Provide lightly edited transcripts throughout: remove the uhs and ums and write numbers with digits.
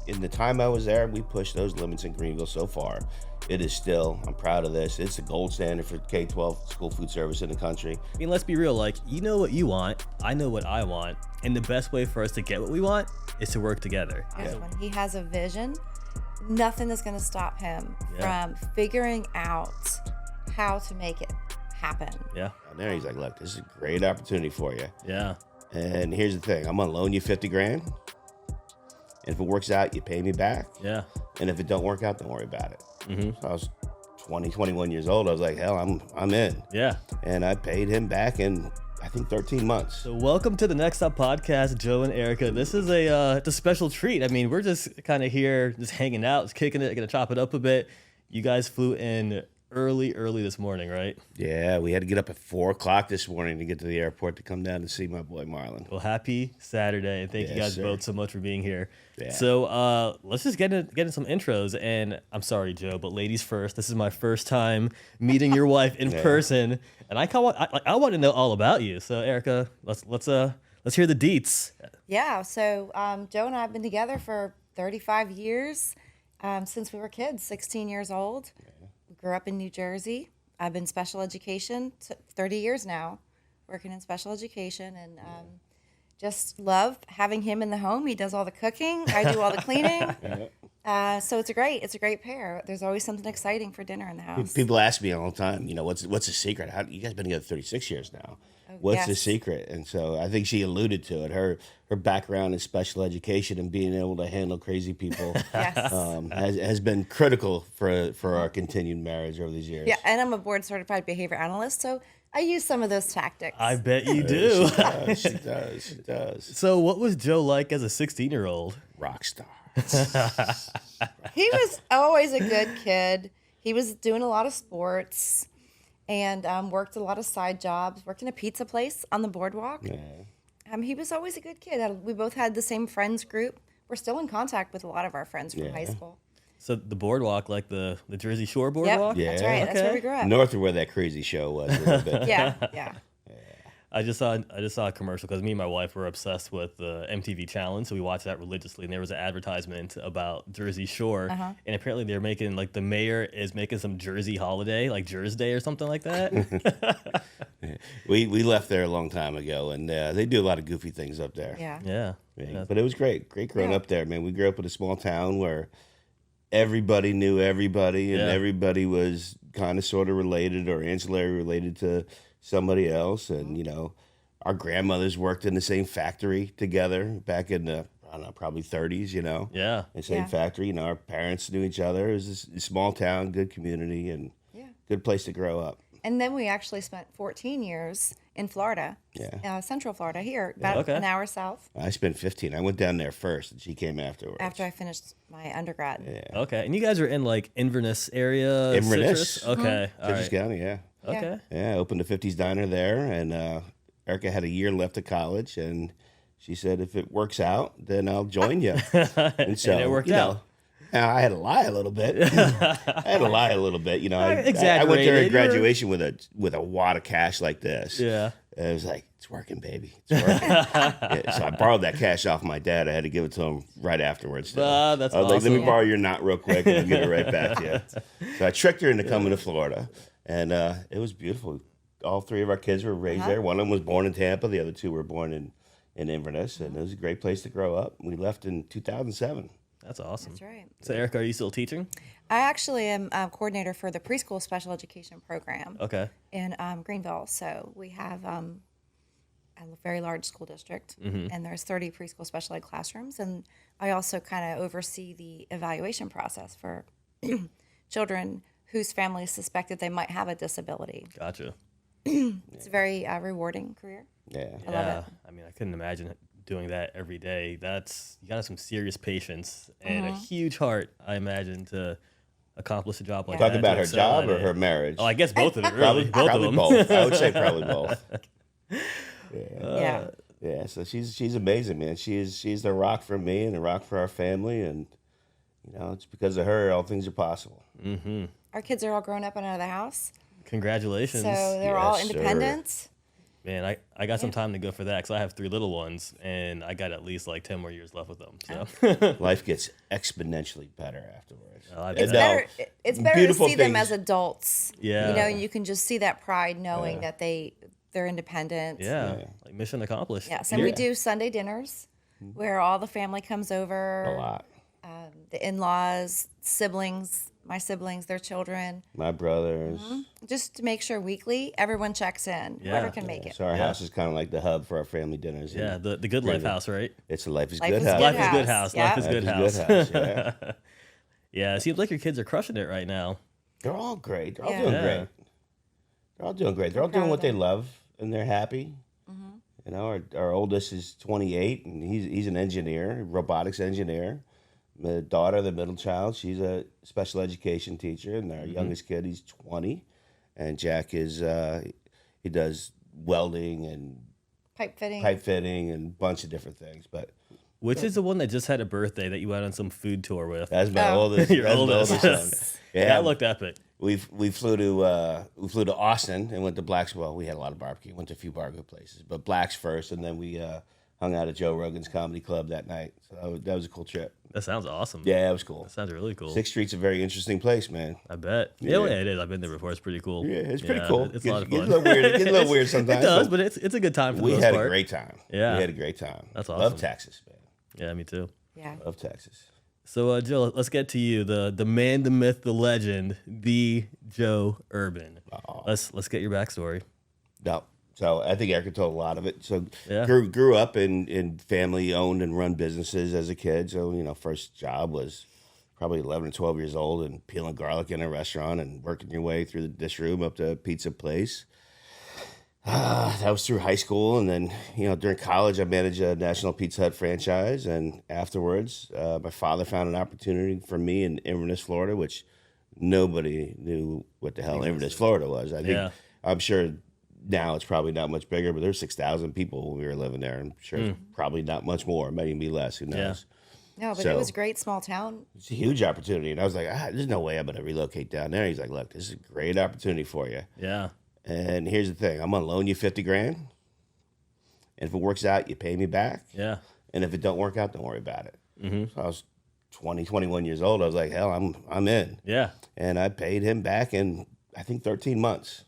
in the time I was there, we pushed those limits in Greenville so far. It is still, I'm proud of this. It's the gold standard for K-12 school food service in the country. I mean, let's be real. Like, you know what you want, I know what I want, and the best way for us to get what we want is to work together. When he has a vision, nothing is going to stop him from figuring out how to make it happen. Yeah. And there he's like, look, this is a great opportunity for you. Yeah. And here's the thing, I'm gonna loan you 50 grand. And if it works out, you pay me back. Yeah. And if it don't work out, don't worry about it. Mm-hmm. So I was 20, 21 years old. I was like, hell, I'm in. Yeah. And I paid him back in, I think, 13 months. So welcome to the Next Up podcast, Joe and Erica. This is it's a special treat. I mean, we're just kind of here, just hanging out, just kicking it, gonna chop it up a bit. You guys flew in early this morning, right? Yeah, we had to get up at 4 o'clock this morning to get to the airport to come down to see my boy Marlon. Well, happy Saturday, and thank you guys both so much for being here. Yeah. So let's just get in some intros. And I'm sorry, Joe, but ladies first. This is my first time meeting your wife in person, and I want to know all about you. So Erica, let's hear the deets. Yeah. So Joe and I have been together for 35 years, since we were kids, 16 years old. We grew up in New Jersey. I've been special education 30 years now, working in special education, and just love having him in the home. He does all the cooking. I do all the cleaning. So it's a great pair. There's always something exciting for dinner in the house. People ask me all the time, what's the secret? You guys been together 36 years now. What's the secret? And so I think she alluded to it. Her background in special education and being able to handle crazy people has been critical for our continued marriage over these years. Yeah, and I'm a board certified behavior analyst, so I use some of those tactics. I bet you do. She does. So what was Joe like as a 16-year-old? Rock star. He was always a good kid. He was doing a lot of sports and worked a lot of side jobs, worked in a pizza place on the boardwalk. Yeah. He was always a good kid. We both had the same friends group. We're still in contact with a lot of our friends from high school. So the boardwalk, like the Jersey Shore boardwalk? Yep, that's right. Okay. That's where we grew up. North of where that crazy show was a little bit. Yeah. I just saw a commercial because me and my wife were obsessed with the MTV Challenge, so we watched that religiously. And there was an advertisement about Jersey Shore, and apparently they're making the mayor is making some Jersey holiday, like Jersey Day or something like that. We left there a long time ago, and they do a lot of goofy things up there. Yeah. But it was great growing up there, man. We grew up in a small town where everybody knew everybody, and everybody was kind of sort of related or ancillary related to somebody else. And our grandmothers worked in the same factory together back in the probably 30s. The same factory. Our parents knew each other. It was a small town, good community, and good place to grow up. And then we actually spent 14 years in Florida, Central Florida, here, about an hour south. I spent 15. I went down there first, and she came afterwards. After I finished my undergrad. Yeah. Okay, and you guys are in Inverness area? Inverness. Citrus? Okay. Citrus County, yeah. Okay. Yeah, I opened a 50s diner there, and Erica had a year left of college, and she said, if it works out, then I'll join you. And so, and it worked out. I had to lie a little bit. I went to her graduation with a wad of cash like this. Yeah. And it was like, it's working, baby. It's working. So I borrowed that cash off my dad. I had to give it to him right afterwards. That's I was awesome. like, let me borrow your knot real quick, and I'll give it right back to you. So I tricked her into coming to Florida, and it was beautiful. All three of our kids were raised there. One of them was born in Tampa. The other two were born in Inverness, and it was a great place to grow up. We left in 2007. That's awesome. That's right. So, Erica, are you still teaching? I actually am a coordinator for the preschool special education program in Greenville. So we have a very large school district, and there's 30 preschool special ed classrooms. And I also kind of oversee the evaluation process for children whose families suspected they might have a disability. Gotcha. It's a very rewarding career. Yeah. I love it. I mean, I couldn't imagine doing that every day. You gotta have some serious patience and a huge heart, I imagine, to accomplish a job like that. Talk about her job or her marriage? Oh, I guess both of them. Really, probably both. I would say probably both. Yeah. Yeah. So she's amazing, man. She's the rock for me and the rock for our family, and it's because of her all things are possible. Our kids are all grown up and out of the house. Congratulations. So they're all independent. Man, I got some time to go for that because I have 3 little ones, and I got at least like 10 more years left with them. So Life gets exponentially better afterwards. I It's bet. better. It's better to beautiful see them things. as adults. Yeah. You know, and you can just see that pride knowing that they're independent. Yeah, like mission accomplished. Yes, and we do Sunday dinners where all the family comes over. A lot. The in-laws, siblings, my siblings, their children, My brothers. just to make sure weekly everyone checks in. Yeah. Whoever can make it. So our house is kind of like the hub for our family dinners. Yeah, the Good Life house, right? It's a Life is Life Good is house. Good Life is house. good house. Yeah. Life is Life good is house. Good house, yeah. Yeah, it seems like your kids are crushing it right now. They're all great. They're all Yeah. doing Yeah. great. They're all doing great. They're all proud doing of what they them. love, and they're happy. You know, our oldest is 28, and he's an engineer, robotics engineer. The daughter, the middle child, she's a special education teacher, and our youngest kid, he's 20, and Jack is he does welding and Pipe fitting. pipe fitting and a bunch of different things. But Which is the one that just had a birthday that you went on some food tour with? that's my Oh. oldest. Your That's my oldest. oldest son. Yeah, That looked epic. we flew to Austin and went to Black's. Well, we had a lot of barbecue. Went to a few barbecue places, but Black's first, and then we hung out at Joe Rogan's Comedy Club that night. So that was a cool trip. That sounds awesome. Yeah, it was cool. That sounds really cool. 6th Street's a very interesting place, man. I bet. Yeah. Yeah, it is. I've been there before. It's pretty cool. Yeah, it's pretty cool. It's a lot of fun. Gets a little weird. It gets a little weird sometimes. It does, but it's a good time for the we most had part. a great time. Yeah. We had a great time. That's Love awesome. Texas, man. Yeah, me too. Yeah. Love Texas. So, Joe, let's get to you, the man, the myth, the legend, the Joe Urban. Let's get your backstory. No. So I think Erica told a lot of it. So Yeah. grew up in family owned and run businesses as a kid. So, first job was probably 11 or 12 years old and peeling garlic in a restaurant and working your way through the dish room up to a pizza place. That was through high school. And then, during college, I managed a National Pizza Hut franchise. And afterwards, my father found an opportunity for me in Inverness, Florida, which nobody knew what the hell Inverness, Florida was. I think, Yeah. I'm sure now it's probably not much bigger, but there's 6,000 people when we were living there. I'm sure it's probably not much more, maybe be less, who knows. No, but So- it was a great small town. It's a huge opportunity. And I was like, there's no way I'm going to relocate down there. He's like, look, this is a great opportunity for you. Yeah. And here's the thing, I'm going to loan you 50 grand. And if it works out, you pay me back. Yeah. And if it don't work out, don't worry about it. So I was 21 years old. I was like, hell, I'm in. Yeah. And I paid him back in, I think, 13 months.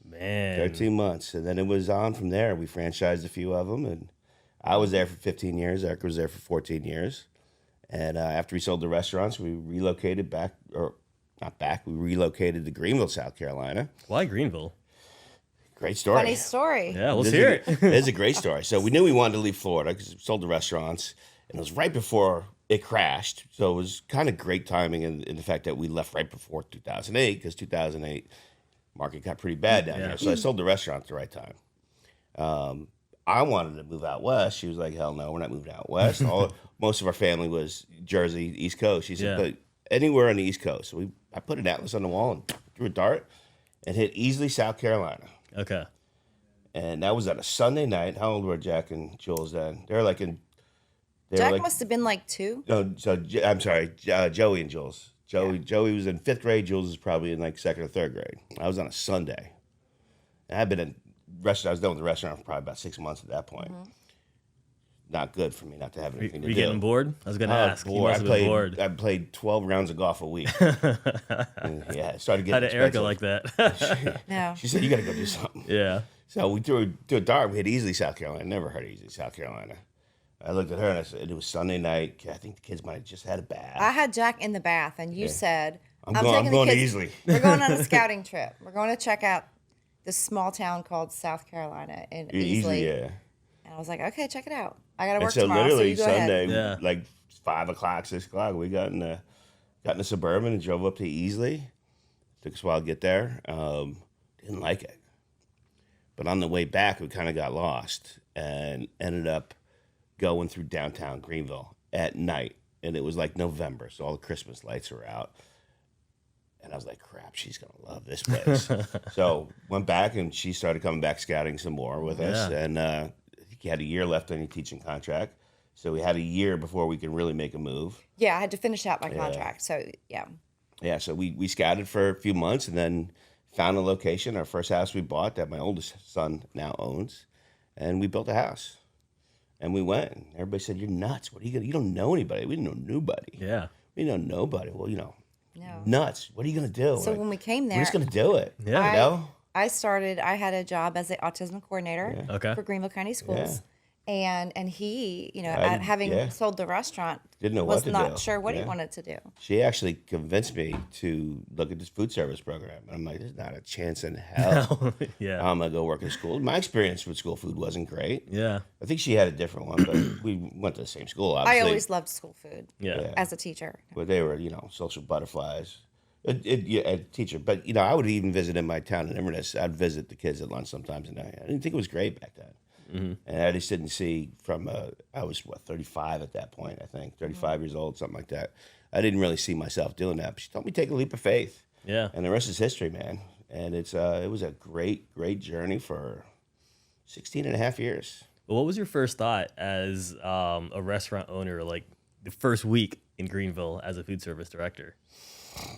Man. 13 months. And then it was on from there. We franchised a few of them. And I was there for 15 years. Eric was there for 14 years. And after we sold the restaurants, we relocated back, or not back, we relocated to Greenville, South Carolina. Why Greenville? Great story. Funny story. Yeah, let's This hear is it. It's a great story. So we knew we wanted to leave Florida because we sold the restaurants, and it was right before it crashed. So it was kind of great timing in the fact that we left right before 2008, because 2008 market got pretty bad down Yeah. here. So I sold the restaurant at the right time. I wanted to move out west. She was like, hell no, we're not moving out west. Most of our family was Jersey, East Coast. She said, Yeah. but anywhere on the East Coast. So I put an atlas on the wall and threw a dart and hit easily South Carolina. Okay. And that was on a Sunday night. How old were Jack and Jules then? They were like in. Jack must have been like 2. No, so I'm sorry, Joey and Jules. Joey was in 5th grade. Jules is probably in like 2nd or 3rd grade. I was on a Sunday. And I'd been in restaurant. I was done with the restaurant for probably about 6 months at that point. Not good for me not to have anything Were to you do. getting bored? I was going to Oh, ask. You boy, must have been bored. I played 12 rounds of golf a week. And, yeah, it started How getting did Erica expensive. like that? No. She said, you got to go do something. Yeah. So we threw a dart. We hit easily South Carolina. Never heard of easily South Carolina. I looked at her and I said, it was Sunday night. I think the kids might have just had a bath. I had Jack in the bath, and you said, I'm taking the going to kids- Easley." We're going on a scouting trip. We're going to check out this small town called South Carolina in Easley. Easily, yeah. And I was like, okay, check it out. I got to And work so tomorrow, so literally you go Sunday, ahead. Yeah. like 5 o'clock, 6 o'clock, we got in a Suburban and drove up to Easley. Took us a while to get there. Didn't like it. But on the way back, we kind of got lost and ended up going through downtown Greenville at night. And it was like November, so all the Christmas lights were out. And I was like, crap, she's going to love this place. So went back, and she started coming back scouting some more with us. Yeah. And I think he had a year left on your teaching contract. So we had a year before we could really make a move. Yeah, I had to finish out my contract. So, yeah. Yeah, so we scouted for a few months and then found a location, our first house we bought that my oldest son now owns, and we built a house. And we went. Everybody said, "You're nuts. What are you gonna? You don't know anybody. We didn't know nobody. Yeah. We know nobody. Well, No. nuts. What are you gonna do? So when we came there, we're just gonna do it. Yeah. You know? I had a job as an autism coordinator Okay. for Greenville County Schools. And he, yeah. sold the restaurant, Didn't know was what to not do. sure what he Yeah. wanted to do. She actually convinced me to look at this food service program. And I'm like, there's not a chance in hell Yeah. I'm going to go work at school. My experience with school food wasn't great. Yeah. I think she had a different one, but we went to the same school, obviously. I always loved school food Yeah. as a teacher. But they were, social butterflies. A teacher. But, I would even visit in my town in Inverness. I'd visit the kids at lunch sometimes. And I didn't think it was great back then. Mm-hmm. And I just didn't see I was, 35 at that point, I think. 35 Mm-hmm. years old, something like that. I didn't really see myself doing that. But she told me take a leap of faith. Yeah. And the rest is history, man. And it was a great, great journey for 16 and a half years. Well, what was your first thought as a restaurant owner, like the first week in Greenville as a food service director?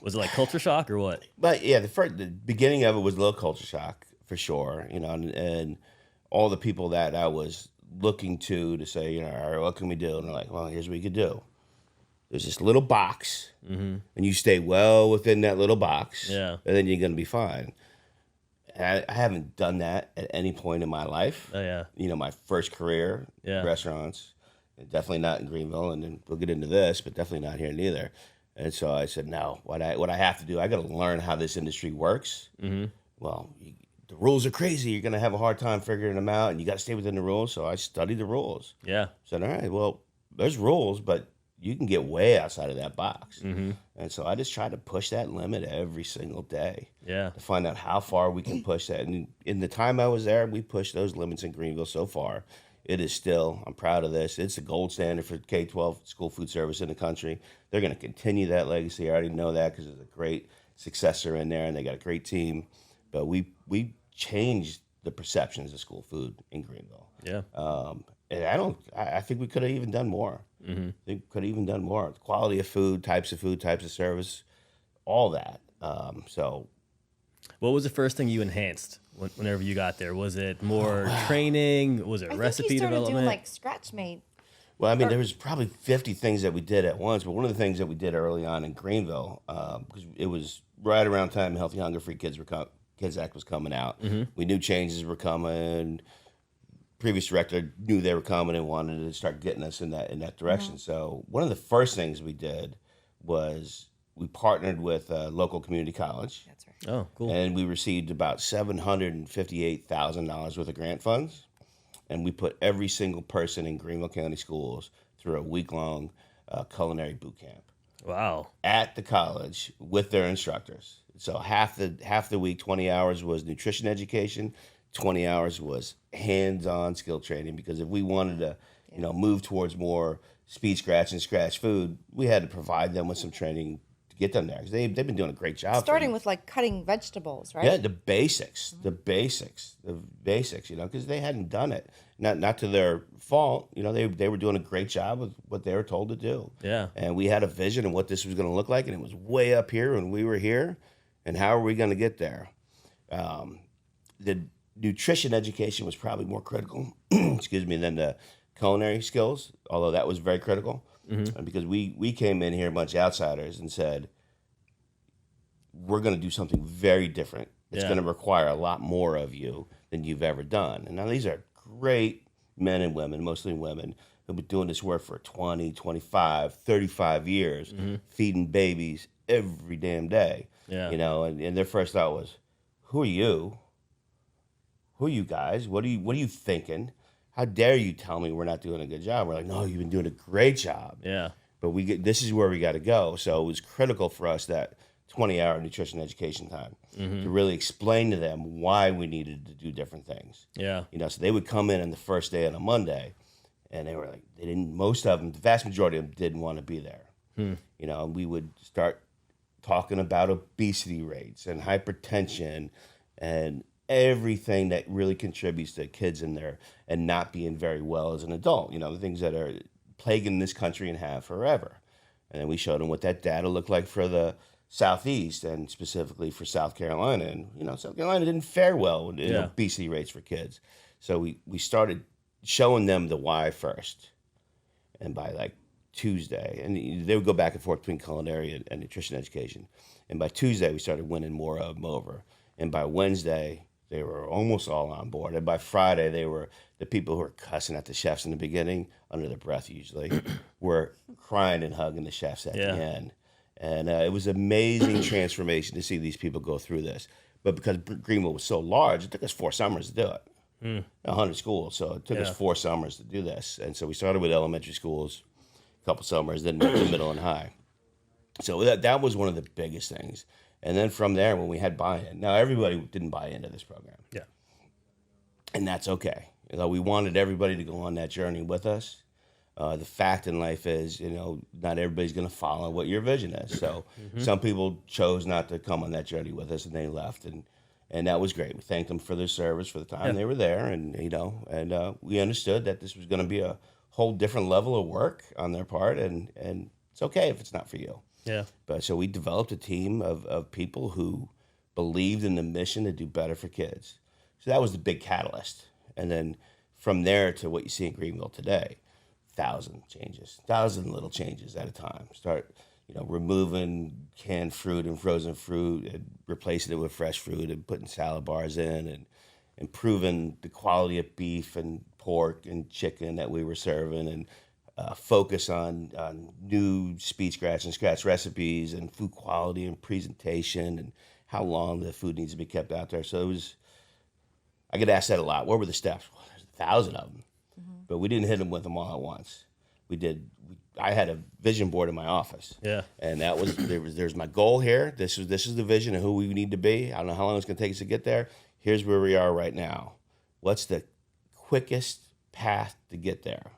Was it like culture shock or what? But yeah, the beginning of it was a little culture shock for sure, and all the people that I was looking to say, all right, what can we do? And they're like, well, here's what you could do. There's this little box, and you stay well within that little box, Yeah. and then you're going to be fine. And I haven't done that at any point in my life. Oh, yeah. My first career, Yeah. restaurants, and definitely not in Greenville, and then we'll get into this, but definitely not here neither. And so I said, no, what I have to do, I got to learn how this industry works. Mm-hmm. Well, the rules are crazy. You're going to have a hard time figuring them out, and you got to stay within the rules. So I studied the rules. Yeah. Said, all right, well, there's rules, but you can get way outside of that box. Mm-hmm. And so I just tried to push that limit every single day Yeah. to find out how far we can push that. And in the time I was there, we pushed those limits in Greenville so far. It is still, I'm proud of this. It's the gold standard for K-12 school food service in the country. They're going to continue that legacy. I already know that because there's a great successor in there, and they got a great team. But we changed the perceptions of school food in Greenville. Yeah. And I think we could have even done more. Mm-hmm. I think we could have even done more. Quality of food, types of service, all that. So What was the first thing you enhanced whenever you got there? Was it more training? Was it I recipe think you started development? doing like scratch made. Well, I mean, there was probably 50 things that we did at once, but one of the things that we did early on in Greenville, because it was right around time Healthy Hunger Free Kids Act was coming out. Mm-hmm. We knew changes were coming. Previous director knew they were coming and wanted to start getting us in that direction. Mm-hmm. So one of the first things we did was we partnered with a local community college, That's right. Oh, cool. and we received about $758,000 worth of grant funds. And we put every single person in Greenville County Schools through a week-long culinary boot camp Wow. at the college with their instructors. So half the week, 20 hours was nutrition education, 20 hours was hands-on skill training. Because if we wanted to, move towards more speed scratch and scratch food, we had to provide them with some training to get them there. 'Cause they've been doing a great job. Starting with like cutting vegetables, right? Yeah, the basics, because they hadn't done it. Not to their fault, they were doing a great job with what they were told to do. Yeah. And we had a vision of what this was going to look like, and it was way up here when we were here. And how are we going to get there? The nutrition education was probably more critical, excuse me, than the culinary skills, although that was very critical. Mm-hmm. Because we came in here a bunch of outsiders and said, we're going to do something very different. It's Yeah. going to require a lot more of you than you've ever done. And now these are great men and women, mostly women, who've been doing this work for 20, 25, 35 years, Mm-hmm. feeding babies every damn day. Yeah. And their first thought was, who are you? Who are you guys? What are you thinking? How dare you tell me we're not doing a good job? We're like, no, you've been doing a great job. Yeah. But this is where we got to go. So it was critical for us that 20-hour nutrition education time to really explain to them why we needed to do different things. Yeah. So they would come in on the first day on a Monday, and they were like, most of them, the vast majority of them didn't want to be there. And we would start talking about obesity rates and hypertension and everything that really contributes to kids in there and not being very well as an adult, the things that are plaguing this country and have forever. And then we showed them what that data looked like for the Southeast and specifically for South Carolina. And, South Carolina didn't fare well in obesity rates for kids. So we started showing them the why first. And by like Tuesday, and they would go back and forth between culinary and nutrition education. And by Tuesday, we started winning more of them over. And by Wednesday, they were almost all on board. And by Friday, they were the people who were cussing at the chefs in the beginning, under their breath usually, were crying and hugging the chefs at the end. And it was an amazing transformation to see these people go through this. But because Greenville was so large, it took us 4 summers to do it. 100 schools. So it took us 4 summers to do this. And so we started with elementary schools, a couple summers, then went to middle and high. So that was one of the biggest things. And then from there, when we had buy-in, now everybody didn't buy into this program. Yeah. And that's okay. We wanted everybody to go on that journey with us. The fact in life is, not everybody's going to follow what your vision is. So some people chose not to come on that journey with us, and they left. And that was great. We thanked them for their service, for the time they were there. And, we understood that this was going to be a whole different level of work on their part. And it's okay if it's not for you. Yeah. But so we developed a team of people who believed in the mission to do better for kids. So that was the big catalyst. And then from there to what you see in Greenville today, 1,000 little changes at a time. Start, removing canned fruit and frozen fruit and replacing it with fresh fruit and putting salad bars in and improving the quality of beef and pork and chicken that we were serving and focus on new speed scratch and scratch recipes and food quality and presentation and how long the food needs to be kept out there. So it was, I get asked that a lot. What were the steps? Well, there's 1,000 of them, but we didn't hit them with them all at once. I had a vision board in my office. Yeah. And that was, there's my goal here. This is the vision of who we need to be. I don't know how long it's going to take us to get there. Here's where we are right now. What's the quickest path to get there?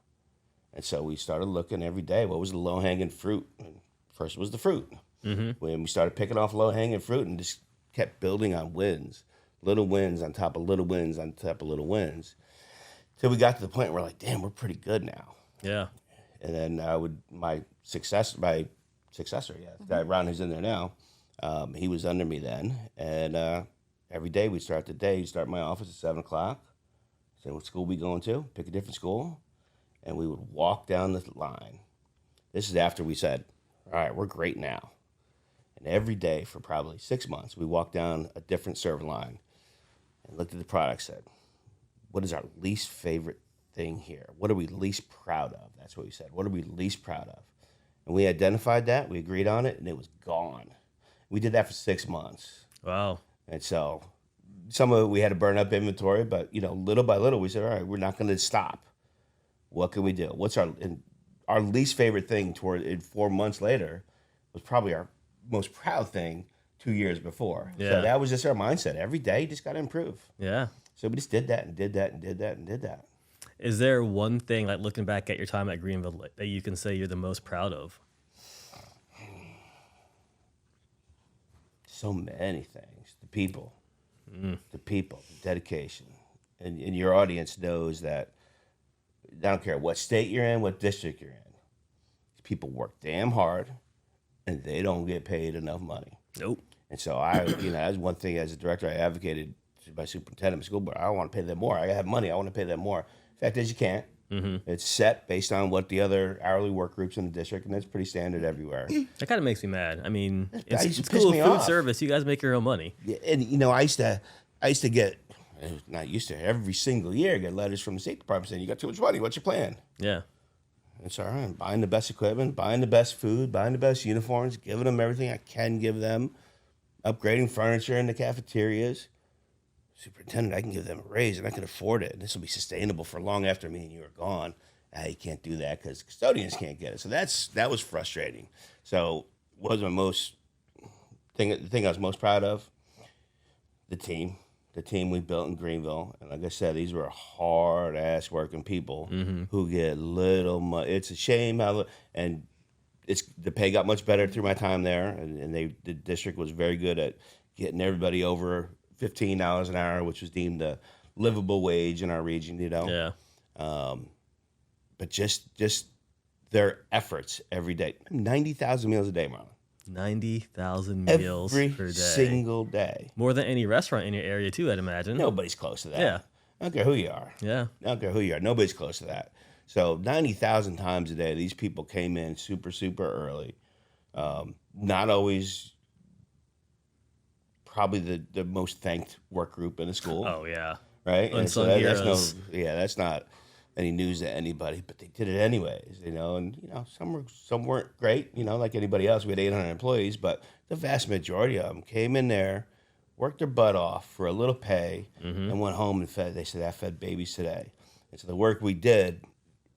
And so we started looking every day. What was the low-hanging fruit? And first was the fruit. When we started picking off low-hanging fruit and just kept building on wins, little wins on top of little wins on top of little wins, till we got to the point where we're like, damn, we're pretty good now. Yeah. And then my successor, the guy Ron who's in there now, he was under me then. And every day we'd start my office at 7 o'clock. Say, what school we going to? Pick a different school. And we would walk down the line. This is after we said, all right, we're great now. And every day for probably 6 months, we walked down a different serve line and looked at the product, said, what is our least favorite thing here? What are we least proud of? That's what we said. What are we least proud of? And we identified that, we agreed on it, and it was gone. We did that for 6 months. Wow. And so some of it we had to burn up inventory, but little by little we said, all right, we're not going to stop. What can we do? What's our least favorite thing 4 months later was probably our most proud thing 2 years before. Yeah. So that was just our mindset. Every day you just got to improve. Yeah. So we just did that and did that and did that and did that. Is there one thing, like looking back at your time at Greenville, that you can say you're the most proud of? So many things. The people, the dedication. And your audience knows that I don't care what state you're in, what district you're in. People work damn hard, and they don't get paid enough money. Nope. And so that's one thing as a director I advocated to my superintendent, my school board. I want to pay them more. I have money. I want to pay them more. Fact is, you can't. It's set based on what the other hourly work groups in the district, and that's pretty standard everywhere. That kind of makes me mad. I mean, That it's used to piss cool me food off. service. You guys make your own money. Yeah, and I used to get, not used to, every single year get letters from the state department saying, you got too much money, what's your plan? Yeah. It's all right. I'm buying the best equipment, buying the best food, buying the best uniforms, giving them everything I can give them, upgrading furniture in the cafeterias. Superintendent, I can give them a raise and I can afford it. This will be sustainable for long after me and you are gone. You can't do that because custodians can't get it. So that was frustrating. So what was the thing I was most proud of? The team we built in Greenville. And like I said, these were hard ass working people who get little money. It's a shame and the pay got much better through my time there. And the district was very good at getting everybody over $15 an hour, which was deemed a livable wage in our region, Yeah. But just their efforts every day. 90,000 meals a day, Marlon. 90,000 meals every per day. single day. More than any restaurant in your area, too, I'd imagine. Nobody's close to that. Yeah. I don't care who you are. Yeah. I don't care who you are. Nobody's close to that. So 90,000 times a day, these people came in super, super early. Not always probably the most thanked work group in the school. Oh, yeah. Right? And Unsung that's heroes. that's not any news to anybody, but they did it anyways, and some weren't great, like anybody else. We had 800 employees, but the vast majority of them came in there, worked their butt off for a little pay, and went home and fed. They said, I fed babies today. And so the work we did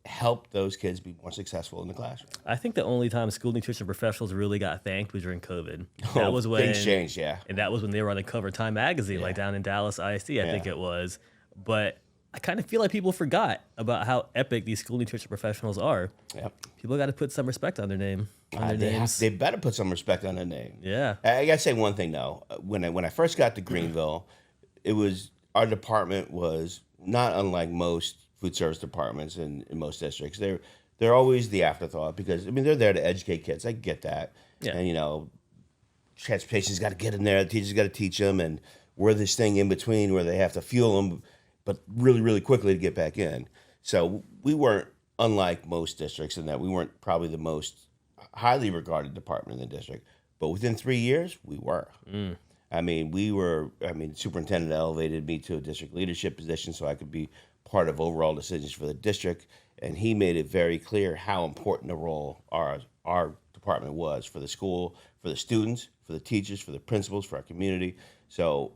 helped those kids be more successful in the classroom. I think the only time school nutrition professionals really got thanked was during COVID. That was when things changed, yeah. And that was when they were on the cover of Time magazine, like down in Dallas ISD, I think it was. But I kind of feel like people forgot about how epic these school nutrition professionals are. Yep. People got to put some respect on their name, on their names. They better put some respect on their name. Yeah. I gotta say one thing though. When I first got to Greenville, our department was not unlike most food service departments in most districts. They're always the afterthought because they're there to educate kids. I get that. Yeah. And transportation's got to get in there. The teachers got to teach them, and we're this thing in between where they have to fuel them, but really, really quickly to get back in. So we weren't unlike most districts in that we weren't probably the most highly regarded department in the district. But within 3 years, we were. Superintendent elevated me to a district leadership position so I could be part of overall decisions for the district. And he made it very clear how important a role our department was for the school, for the students, for the teachers, for the principals, for our community. So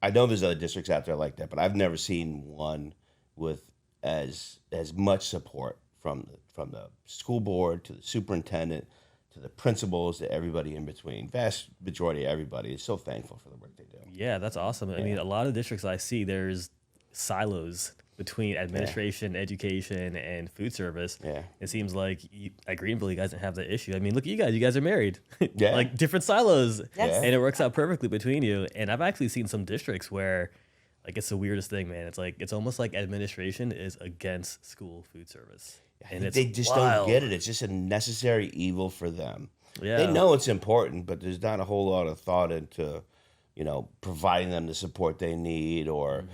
I know there's other districts out there like that, but I've never seen one with as much support from the school board to the superintendent to the principals to everybody in between. Vast majority of everybody is so thankful for the work they do. Yeah, that's awesome. I mean, a lot of districts I see, there's silos between administration, education, and food service. Yeah. It seems like at Greenville, you guys don't have that issue. I mean, look at you guys. You guys are married. Yeah. Like different silos. Yes. And it works out perfectly between you. And I've actually seen some districts where, like, it's the weirdest thing, man. It's almost like administration is against school food service. And it's They just wild. don't get it. It's just a necessary evil for them. Yeah. They know it's important, but there's not a whole lot of thought into providing them the support they need or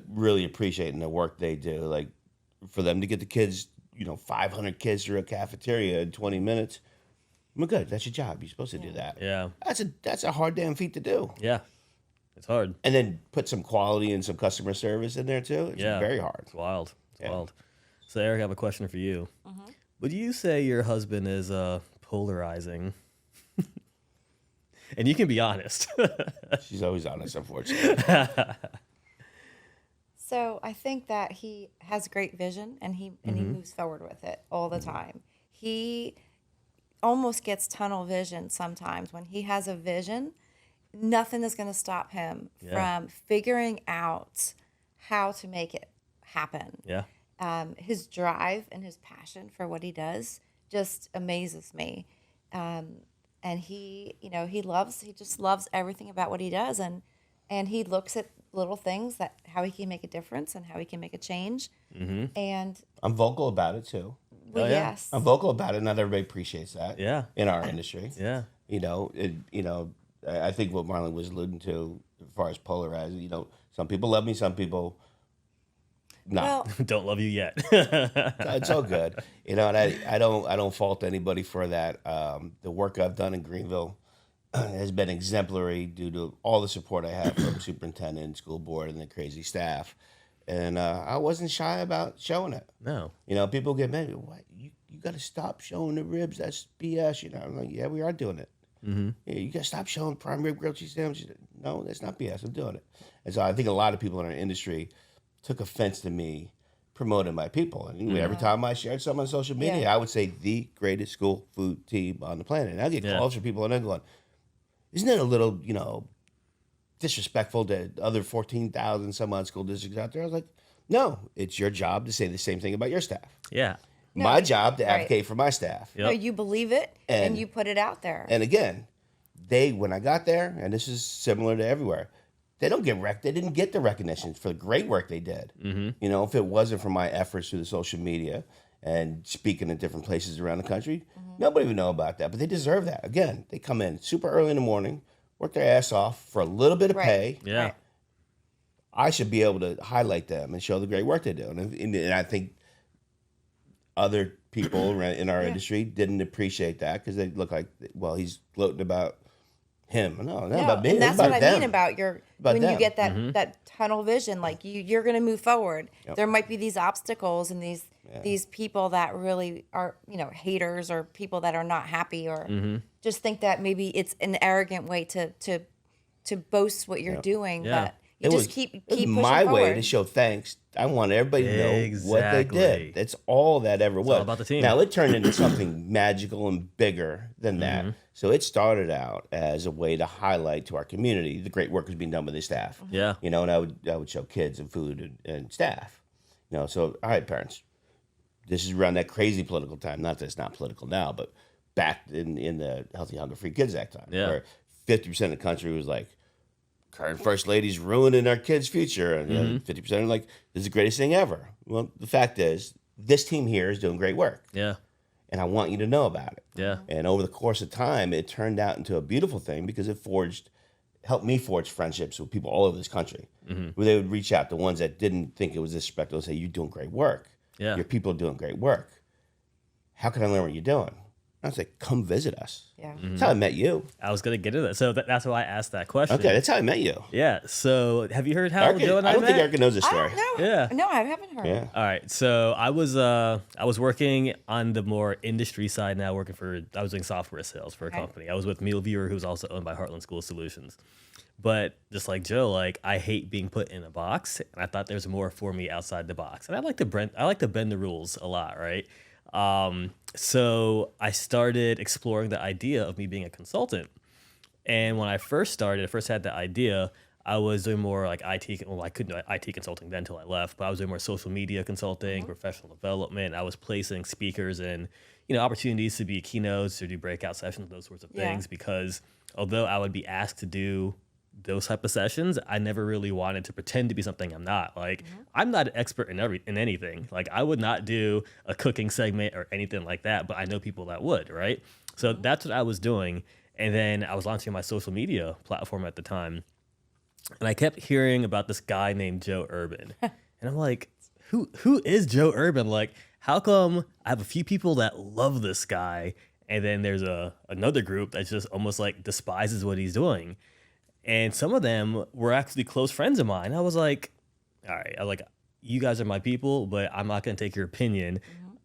really appreciating the work they do. Like for them to get the kids, 500 kids through a cafeteria in 20 minutes. Well, good. That's your job. You're supposed to do that. Yeah. That's a hard damn feat to do. Yeah. It's hard. And then put some quality and some customer service in there too. It's very hard. It's wild. It's wild. So, Eric, I have a question for you. Would you say your husband is polarizing? And you can be honest. She's always honest, unfortunately. So I think that he has great vision and he moves forward with it all the time. He almost gets tunnel vision sometimes. When he has a vision, nothing is going to stop him from figuring out how to make it happen. Yeah. His drive and his passion for what he does just amazes me. And he just loves everything about what he does. And he looks at little things how he can make a difference and how he can make a change. And I'm vocal about it too. well, yes. I'm vocal about it. Not everybody appreciates that. Yeah. In our industry. Yeah. I think what Marlon was alluding to as far as polarizing, some people love me, some people not. Well, Don't love you yet. It's all good. And I don't fault anybody for that. The work I've done in Greenville has been exemplary due to all the support I have from superintendent, school board, and the crazy staff. And I wasn't shy about showing it. No. People get mad. What? You got to stop showing the ribs. That's BS. I'm like, yeah, we are doing it. Yeah, you got to stop showing prime rib grilled cheese sandwiches. No, that's not BS. I'm doing it. And so I think a lot of people in our industry took offense to me promoting my people. And every time I shared something on social media, I would say the greatest school food team on the planet. And I get calls from people and they're going, isn't it a little, disrespectful to other 14,000 some odd school districts out there? I was like, no, it's your job to say the same thing about your staff. Yeah. My job to advocate for my staff. Yep. no, you believe it and you put it out there. And again, when I got there, and this is similar to everywhere, they didn't get the recognition for the great work they did. If it wasn't for my efforts through the social media and speaking in different places around the country. Nobody would know about that, but they deserve that. Again, they come in super early in the morning, work their ass off for a little bit of pay. Yeah. Right. I should be able to highlight them and show the great work they do. And I think other people in our industry didn't appreciate that because they look like, well, he's gloating about him. No, about me. And that's about what them. I mean about when them. you get that tunnel vision, like you're going to move forward. Yep. There might be these obstacles and these people that really are, haters or people that are not happy or just think that maybe it's an arrogant way to boast what you're doing. Yeah. But you just keep pushing my forward. way to show thanks. I want everybody to know what they did. That's all that ever was. all about the team. Now it turned into something magical and bigger than that. So it started out as a way to highlight to our community the great work that's being done by the staff. Yeah. And I would show kids and food and staff. So all right, parents, this is around that crazy political time. Not that it's not political now, but back in the Healthy Hunger Free Kids Act time, where 50% of the country was like, current first lady's ruining our kids' future. And 50% are like, this is the greatest thing ever. Well, the fact is, this team here is doing great work. Yeah. And I want you to know about it. Yeah. And over the course of time, it turned out into a beautiful thing because it helped me forge friendships with people all over this country. Where they would reach out, the ones that didn't think it was disrespectful, and say, you're doing great work. Yeah. Your people are doing great work. How can I learn what you're doing? I was like, come visit us. Yeah. That's how I met you. I was going to get into that. So that's why I asked that question. Okay, that's how I met you. Yeah. So have you heard how Joe and I don't met? think Erica knows this I story. don't know. Yeah. No, I haven't heard. Yeah. All right. So I was working on the more industry side now, I was doing software sales for a company. I was with MealViewer, who's also owned by Heartland School Solutions. But just like Joe, I hate being put in a box, and I thought there's more for me outside the box. And I like to bend the rules a lot, right? So I started exploring the idea of me being a consultant. And when I first had the idea, I was doing more like IT. Well, I couldn't do IT consulting then until I left, but I was doing more social media consulting, professional development. I was placing speakers in, opportunities to be keynotes or do breakout sessions, those sorts of things, because although I would be asked to do those type of sessions, I never really wanted to pretend to be something I'm not. I'm not an expert in anything. I would not do a cooking segment or anything like that, but I know people that would, right? So that's what I was doing. And then I was launching my social media platform at the time. And I kept hearing about this guy named Joe Urban. And I'm like, who is Joe Urban? How come I have a few people that love this guy, and then there's another group that just almost despises what he's doing? And some of them were actually close friends of mine. I was like, all right, you guys are my people, but I'm not going to take your opinion.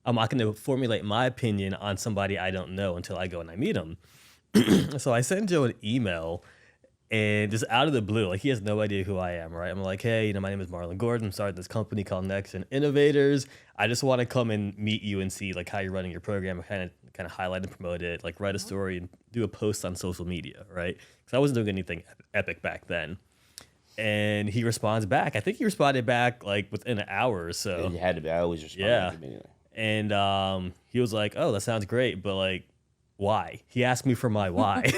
I'm not going to formulate my opinion on somebody I don't know until I go and I meet him. So I sent Joe an email, and just out of the blue, he has no idea who I am, right? I'm like, hey, my name is Marlon Gordon. I'm starting this company called NxtGen Innovators. I just want to come and meet you and see how you're running your program, kind of highlight and promote it, write a story and do a post on social media, right? Because I wasn't doing anything epic back then. And he responds back. I think he responded back within an hour or so. It had to be. I always respond. Yeah. Immediately. And he was like, oh, that sounds great, but why? He asked me for my why.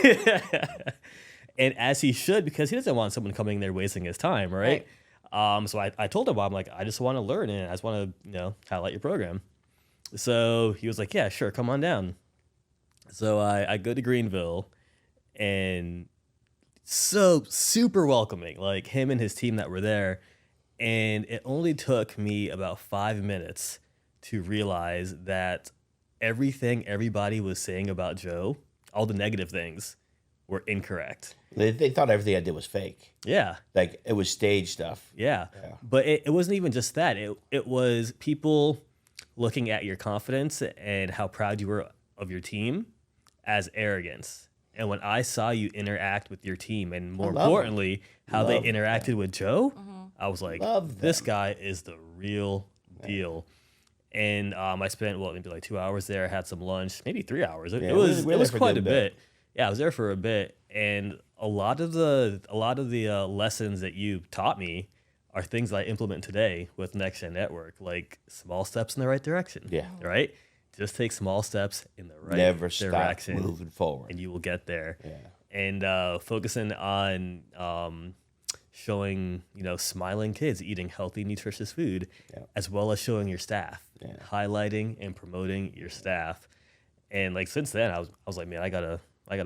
And as he should, because he doesn't want someone coming there wasting his time, right? So I told him, I'm like, I just want to learn and I just want to, highlight your program. So he was like, yeah, sure, come on down. So I go to Greenville, and so super welcoming, him and his team that were there. And it only took me about 5 minutes to realize that everything everybody was saying about Joe, all the negative things, were incorrect. They thought everything I did was fake. Yeah. It was stage stuff. Yeah. But it wasn't even just that. It was people looking at your confidence and how proud you were of your team as arrogance. And when I saw you interact with your team, and more importantly, how they interacted with Joe, I was like, this guy is the real deal. And I spent maybe 2 hours there. I had some lunch, maybe 3 hours. It was quite a bit. Yeah, I was there for a bit, and a lot of the lessons that you taught me are things that I implement today with NxtGen Network, small steps in the right direction. Yeah. Right? Just take small steps in the right Never direction. Stop moving forward. And you will get there. Yeah. And focusing on showing, smiling kids eating healthy, nutritious food, as well as showing your staff, highlighting and promoting your staff. And like since then, I was like, man, I gotta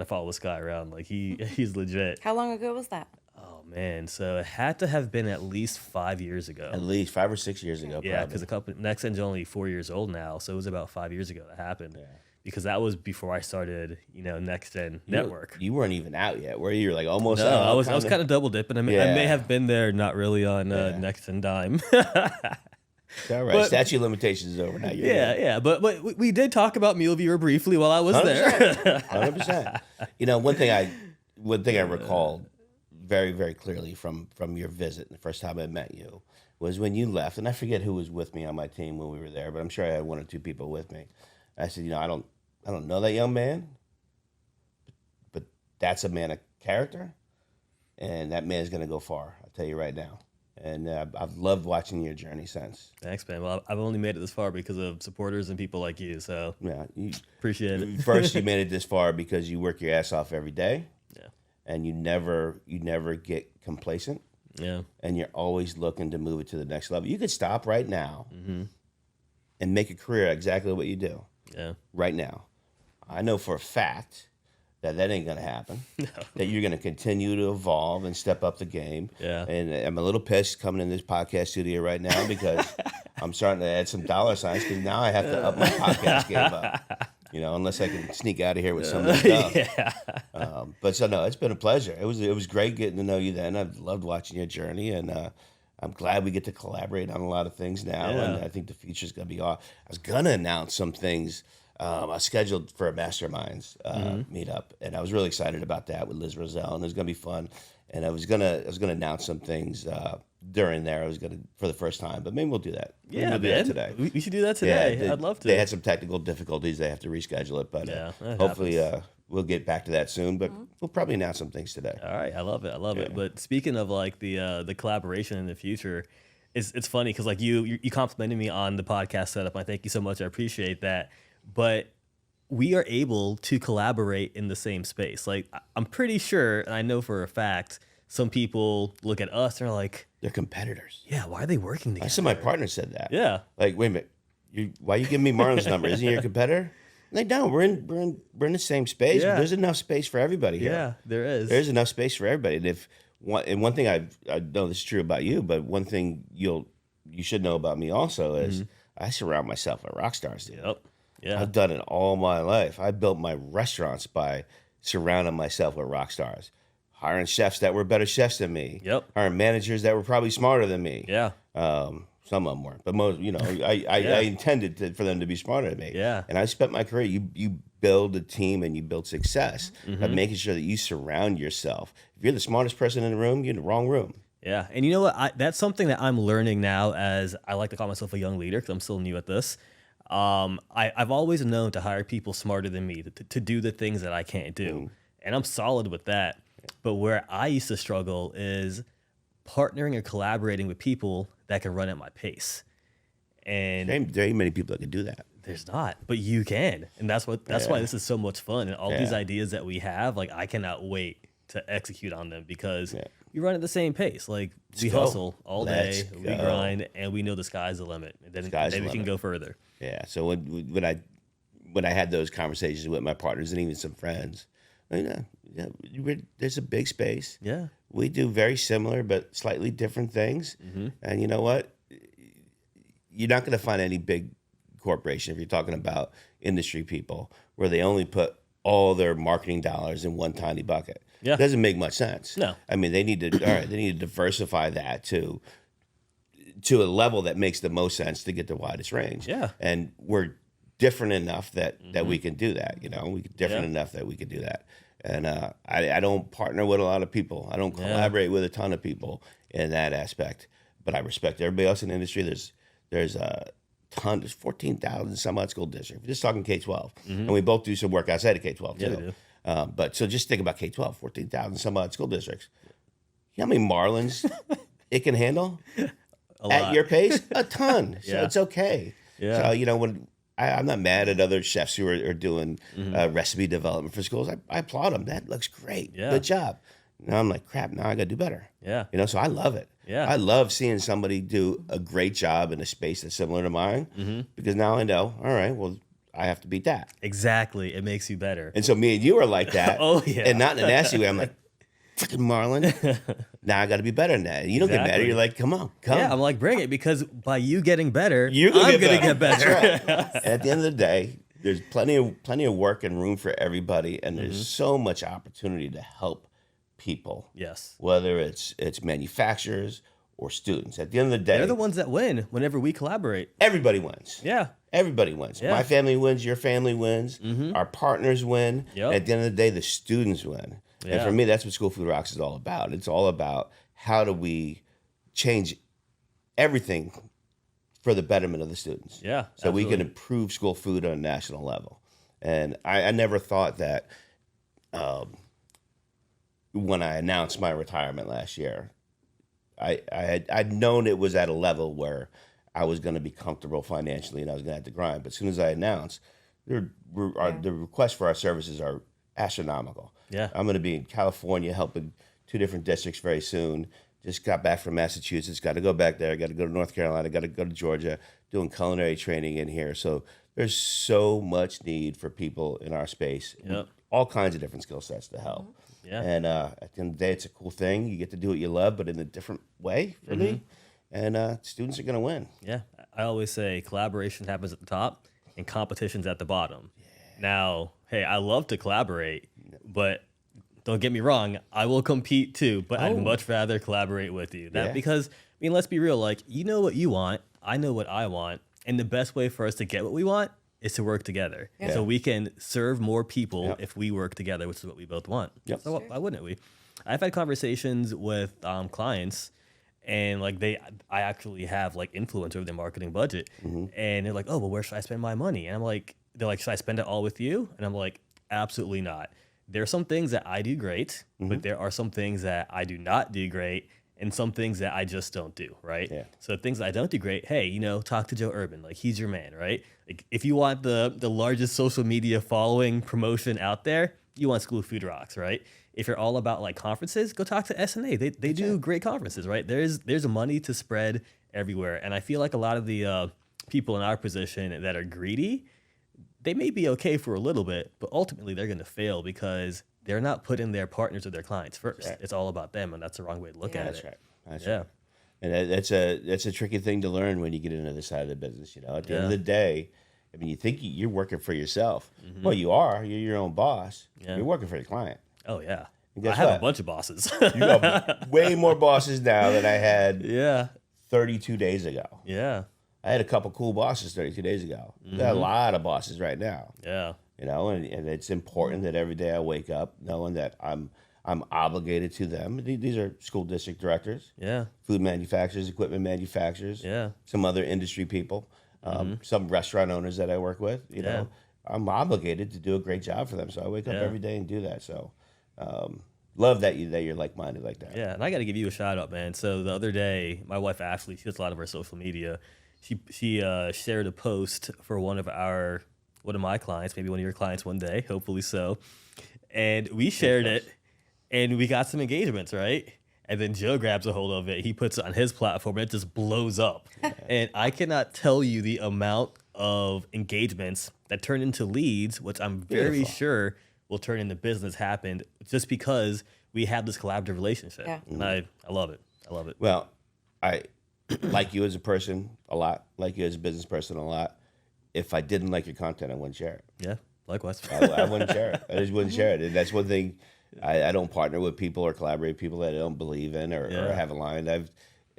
follow this guy around. Like he's legit. How long ago was that? Oh man, so it had to have been at least 5 years ago. At least 5 or 6 years ago. Yeah, because the company NxtGen's only 4 years old now, so it was about 5 years ago that happened. Yeah. Because that was before I started, NxtGen Network. You weren't even out yet, were you? You're like almost no, out. I was kind of double dipping. I may have been there, not really on NxtGen dime. It's all right. Statute of limitations is over now. Yeah. But we did talk about MuleViewer briefly while I was 100%, there. 100%. One thing I recall very, very clearly from your visit, the first time I met you, was when you left, and I forget who was with me on my team when we were there, but I'm sure I had 1 or 2 people with me. I said, I don't know that young man, but that's a man of character, and that man's going to go far. I'll tell you right now. And I've loved watching your journey since. Thanks, man. Well, I've only made it this far because of supporters and people like you. So yeah, appreciate it. First, you made it this far because you work your ass off every day. Yeah. And you never get complacent. Yeah. And you're always looking to move it to the next level. You could stop right now and make a career exactly what you do. Yeah. Right now. I know for a fact that ain't going to happen. No. That you're going to continue to evolve and step up the game. Yeah. And I'm a little pissed coming in this podcast studio right now because I'm starting to add some dollar signs because now I have to up my podcast game up. Unless I can sneak out of here with some of the stuff. Yeah. But no, it's been a pleasure. It was great getting to know you then. I've loved watching your journey, and I'm glad we get to collaborate on a lot of things now. Yeah. And I think the future's going to be awesome. I was going to announce some things. I scheduled for a masterminds meetup, and I was really excited about that with Liz Roselle, and it was going to be fun. And I was gonna announce some things during there. I was gonna for the first time, but maybe we'll do that. Yeah, we'll do that today. We should do that today. Yeah, I'd love to. They had some technical difficulties; they have to reschedule it, but hopefully we'll get back to that soon. But we'll probably announce some things today. All right, I love it. But speaking of like the collaboration in the future, it's funny because like you complimented me on the podcast setup. I thank you so much. I appreciate that. But we are able to collaborate in the same space. Like I'm pretty sure, and I know for a fact, some people look at us and are like, they're competitors. Yeah, why are they working together? I said my partner said that. Yeah. Like, wait a minute, why are you giving me Marlon's number? Isn't he your competitor? Like, no, we're in the same space. Yeah. There's enough space for everybody here. Yeah, there is. There's enough space for everybody. And one thing I know this is true about you, but one thing you should know about me also is I surround myself with rock stars. Dude. Yep. Yeah. I've done it all my life. I built my restaurants by surrounding myself with rock stars, hiring chefs that were better chefs than me. Yep. Hiring managers that were probably smarter than me. Yeah. Some of them weren't, but most, I intended for them to be smarter than me. Yeah. And I spent my career. You build a team and you build success by making sure that you surround yourself. If you're the smartest person in the room, you're in the wrong room. Yeah. And you know what? That's something that I'm learning now, as I like to call myself a young leader because I'm still new at this. I've always known to hire people smarter than me to do the things that I can't do. And I'm solid with that. But where I used to struggle is partnering or collaborating with people that can run at my pace. And there ain't many people that can do that. There's not, but you can. And that's why this is so much fun. And all these ideas that we have, like I cannot wait to execute on them because we run at the same pace. Like we hustle all day, we grind, and we know the sky's the limit. And then we can go further. Yeah. So when I had those conversations with my partners and even some friends, there's a big space. Yeah. We do very similar but slightly different things. And you know what? You're not going to find any big corporation, if you're talking about industry people, where they only put all their marketing dollars in one tiny bucket. Yeah. It doesn't make much sense. No. I mean, they need to diversify that to a level that makes the most sense to get the widest range. Yeah. And we're different enough that we can do that. We're different enough that we can do that. And I don't partner with a lot of people. I don't collaborate with a ton of people in that aspect. But I respect everybody else in the industry. There's a ton. There's 14,000 some odd school districts. We're just talking K-12. And we both do some work outside of K-12 too. Yeah, we do. But so just think about K-12, 14,000 some odd school districts. You know how many Marlins it can handle at your pace? A ton. So it's okay. Yeah. So, when I'm not mad at other chefs who are doing recipe development for schools. I applaud them. That looks great. Yeah. Good job. Now I'm like, crap, now I got to do better. Yeah. So I love it. Yeah. I love seeing somebody do a great job in a space that's similar to mine because now I know, all right, well, I have to beat that. Exactly. It makes you better. And so me and you are like that. Oh, yeah. And not in a nasty way. I'm like, freaking Marlon, now I got to be better than that. And you don't get better. You're like, come on. Yeah, I'm like, bring it, because by you getting better, I'm going to get better. That's right. And at the end of the day, there's plenty of work and room for everybody. And there's so much opportunity to help people. Yes. Whether it's manufacturers or students. At the end of the day, They're the ones that win whenever we collaborate. everybody wins. Yeah. Everybody wins. Yeah. My family wins. Your family wins. Our partners win. Yep. And at the end of the day, the students win. And Yeah. for me, that's what School Food Rocks is all about. It's all about how do we change everything for the betterment of the students. Yeah. So we absolutely. can improve school food on a national level. And I never thought that when I announced my retirement last year, I'd known it was at a level where I was going to be comfortable financially and I was going to have to grind. But as soon as I announced, the requests for our services are astronomical. Yeah. I'm going to be in California helping 2 different districts very soon. Just got back from Massachusetts, got to go back there, got to go to North Carolina, got to go to Georgia, doing culinary training in here. So there's so much need for people in our space, Yep. all kinds of different skill sets to help. Yeah. And at the end of the day, it's a cool thing. You get to do what you love, but in a different way for me. And students are going to win. Yeah. I always say collaboration happens at the top and competition's at the bottom. Now, hey, I love to collaborate, but don't get me wrong, I will compete too, but I'd much rather collaborate with you. Because, let's be real, like, you know what you want, I know what I want, and the best way for us to get what we want is to work together. Yeah. So we can serve more people Yep. if we work together, which is what we both want. Yep. So why wouldn't we? I've had conversations with clients, and like I actually have like influence over their marketing budget, and they're like, oh, well, where should I spend my money? And they're like, should I spend it all with you? And I'm like, absolutely not. There are some things that I do great, but there are some things that I do not do great, and some things that I just don't do, right? Yeah. So things that I don't do great, hey, talk to Joe Urban. Like, he's your man, right? Like, if you want the largest social media following promotion out there, you want School Food Rocks, right? If you're all about like conferences, go talk to SNA. They do great conferences, right? There's money to spread everywhere. And I feel like a lot of the people in our position that are greedy, they may be okay for a little bit, but ultimately they're going to fail because they're not putting their partners or their clients first. Right. It's all about them, and that's the wrong way to look at That's it. right. That's Yeah. right. And that's a tricky thing to learn when you get into the side of the business. At the end of the day, you think you're working for yourself. Well, you are. You're your own boss. Yeah. You're working for the client. Oh, yeah. And guess I have what? a bunch of bosses. You got way more bosses now than I had Yeah. 32 days ago. Yeah. I had a couple cool bosses 32 days ago. I got a lot of bosses right now. Yeah. And it's important that every day I wake up knowing that I'm obligated to them. These are school district directors, Yeah. food manufacturers, equipment manufacturers, Yeah. some other industry people, some restaurant owners that I work with. You know, I'm obligated to do a great job for them. So I wake up every day and do that. So love that you're like-minded like that. Yeah, and I got to give you a shout out, man. So the other day, my wife Ashley, she does a lot of our social media. She shared a post for one of my clients, maybe one of your clients one day, hopefully so. And we shared it, and we got some engagements, right? And then Joe grabs a hold of it. He puts it on his platform, and it just blows up. And I cannot tell you the amount of engagements that turn into leads, which I'm very Beautiful. sure will turn into business happened just because we have this collaborative relationship. Yeah. And I love it. I love it. Well, I like you as a person a lot, like you as a business person a lot. If I didn't like your content, I wouldn't share it. Yeah, likewise. I wouldn't share it. I just wouldn't share it. And that's one thing. I don't partner with people or collaborate with people that I don't believe in or have aligned.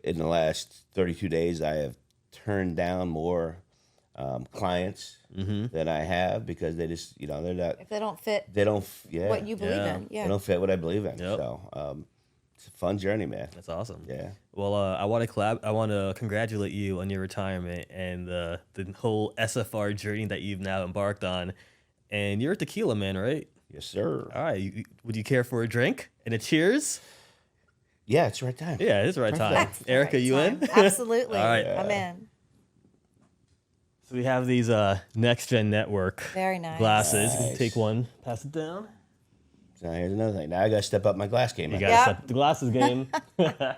In the last 32 days, I have turned down more clients than I have because they just, they're not. If they don't fit They don't. what you believe in. They Yeah. don't fit what I believe in. Yep. So it's a fun journey, man. That's awesome. Yeah. Well, I want to congratulate you on your retirement and the whole SFR journey that you've now embarked on. And you're a tequila man, right? Yes, sir. All right. Would you care for a drink and a cheers? Yeah, it's the right time. Yeah, it is the right time. That's the Erica, right you time. in? Absolutely. All right. I'm in. So we have these NxtGen Network Very nice. glasses. You can Nice. take one, pass it down. So here's another thing. Now I got to step up my glass game. You I got to guess. set the glasses game. And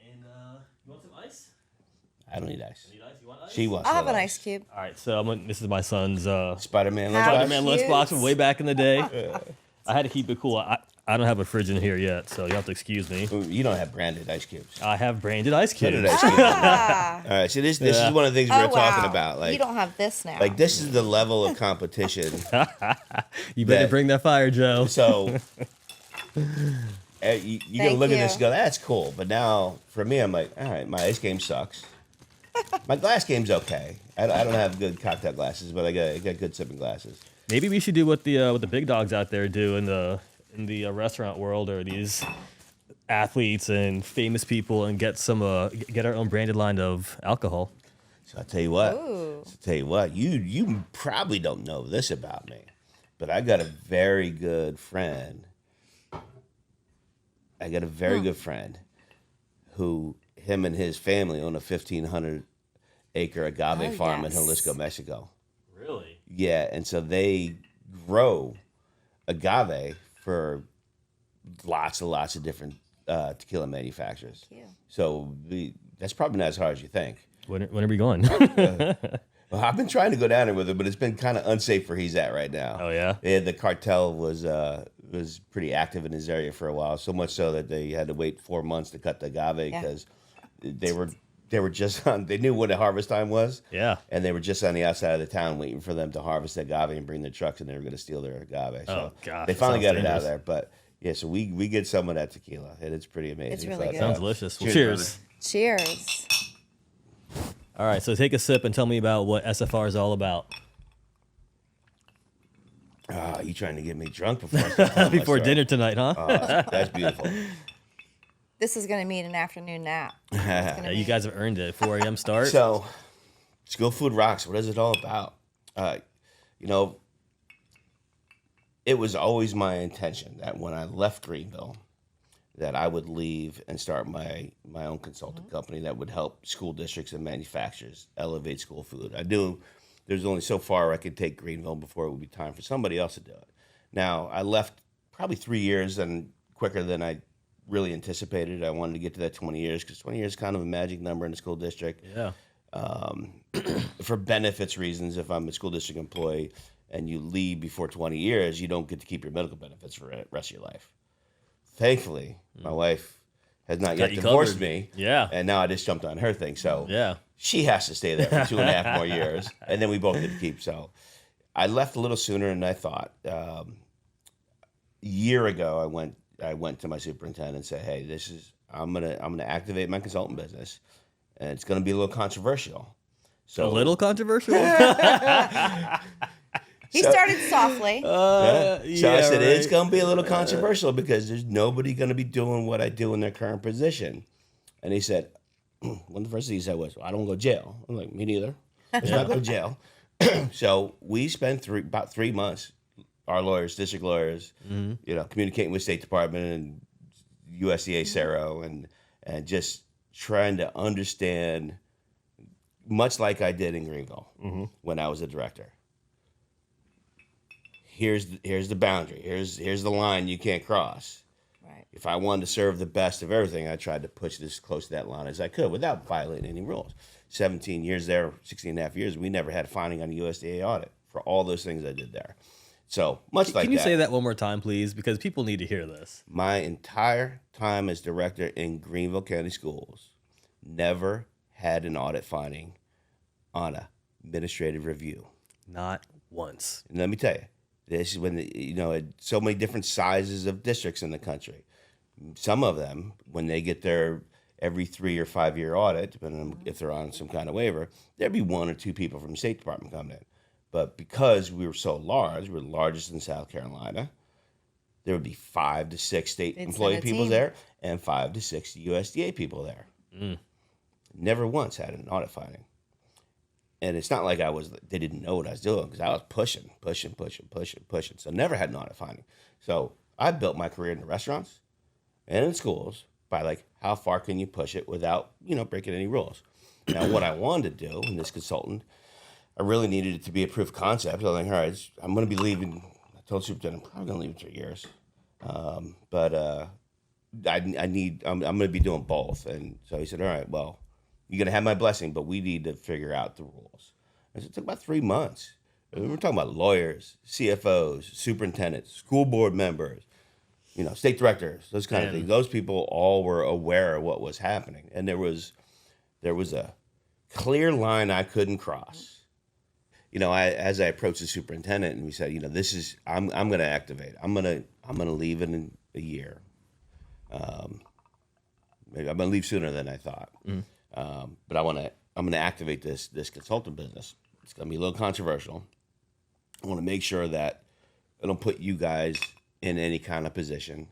you want some ice? I don't need ice. You want ice? She wants. I'll have little an ice cube. All right, so this is my son's Spider-Man. How lunchbox? Spider-Man cute. lunchbox from way back in the day. I had to keep it cool. I don't have a fridge in here yet, so you have to excuse me. You don't have branded ice cubes. I have branded ice Branded cubes. ice cubes. Ah. All right, so this is one of the things we Oh, were talking wow. about. Like you don't have this now. Like this is the level of competition. You better that- bring that fire, Joe. So you're gonna Thank look at this you. and go, "That's cool." But now for me, I'm like, "All right, my ice game sucks. My glass game's okay. I don't have good cocktail glasses, but I got good sipping glasses." Maybe we should do what the big dogs out there do in the restaurant world, or these athletes and famous people, and get our own branded line of alcohol. So I'll tell you what. Ooh. You probably don't know this about me, but I got a very good friend. Good friend who him and his family own a 1,500-acre agave farm in yes. Jalisco, Mexico. Really? Yeah, and so they grow agave for lots of different tequila manufacturers. Cute. So that's probably not as hard as you think. When are we going? Well, I've been trying to go down there with him, but it's been kind of unsafe where he's at right now. Oh, yeah? The cartel was pretty active in his area for a while, so much so that they had to wait 4 months to cut the agave Yeah. because they were just on. They knew when the harvest time was. Yeah. And they were just on the outside of the town waiting for them to harvest the agave and bring their trucks, and they were going to steal their agave. So Oh, gosh, they that finally sounds got it out of dangerous. there. But yeah, so we get some of that tequila, and it's pretty amazing. It's really But, good. Sounds delicious. Well, cheers, cheers. Cheers. All right, so take a sip and tell me about what SFR is all about. Oh, you trying to get me drunk before I start telling my Before story. dinner tonight, huh? That's beautiful. This is going to mean an afternoon nap. It's gonna Yeah, be- you guys have earned it. 4 a.m. start. So, School Food Rocks. What is it all about? It was always my intention that when I left Greenville, that I would leave and start my own consulting company that would help school districts and manufacturers elevate school food. I knew there's only so far I could take Greenville before it would be time for somebody else to do it. Now, I left probably 3 years and quicker than I really anticipated. I wanted to get to that 20 years because 20 years is kind of a magic number in the school district. Yeah. For benefits reasons, if I'm a school district employee and you leave before 20 years, you don't get to keep your medical benefits for the rest of your life. Thankfully, my wife has not Got yet you divorced covered. me. Yeah. And now I just jumped on her thing. So Yeah. she has to stay there for 2.5 more years. And then we both get to keep. So I left a little sooner than I thought. A year ago, I went to my superintendent and said, "Hey, I'm gonna activate my consultant business, and it's gonna be a little controversial." So A little controversial. He So- started softly. So I said, it's right. going to be a little controversial because there's nobody going to be doing what I do in their current position. And he said, one of the first things he said was, well, I don't go to jail. I'm like, me neither. Let's not go to jail. So we spent about 3 months, our lawyers, district lawyers, communicating with State Department and USDA, CERO, and just trying to understand, much like I did in Greenville when I was a director. Here's the boundary. Here's the line you can't cross. Right. If I wanted to serve the best of everything, I tried to push this close to that line as I could without violating any rules. 17 years there, 16 and a half years, we never had a finding on a USDA audit for all those things I did there. So much like Can you that, say that one more time, please? Because people need to hear this. my entire time as director in Greenville County Schools never had an audit finding on a administrative review. Not once. And let me tell you, this is when so many different sizes of districts in the country. Some of them, when they get their every 3 or 5 year audit, depending on if they're on some kind of waiver, there'd be 1 or 2 people from the State Department coming in. But because we were so large, we're the largest in South Carolina, there would be 5 to 6 state They'd employee send a people team. there and 5 to 6 USDA people there. Never once had an audit finding. And it's not like they didn't know what I was doing because I was pushing. So never had an audit finding. So I built my career in the restaurants and in schools by like, how far can you push it without, breaking any rules? Now, what I wanted to do in this consultant, I really needed it to be a proof of concept. I was like, all right, I'm going to be leaving. I told the superintendent, I'm probably going to leave in 3 years. But I'm going to be doing both. And so he said, all right, well, you're going to have my blessing, but we need to figure out the rules. And so it took about 3 months. And we're talking about lawyers, CFOs, superintendents, school board members, state directors, those kind of things. Those people all were aware of what was happening. And there was a clear line I couldn't cross. As I approached the superintendent and we said, I'm going to activate. I'm going to leave in a year. Maybe I'm going to leave sooner than I thought. But I'm going to activate this consultant business. It's going to be a little controversial. I want to make sure that I don't put you guys in any kind of position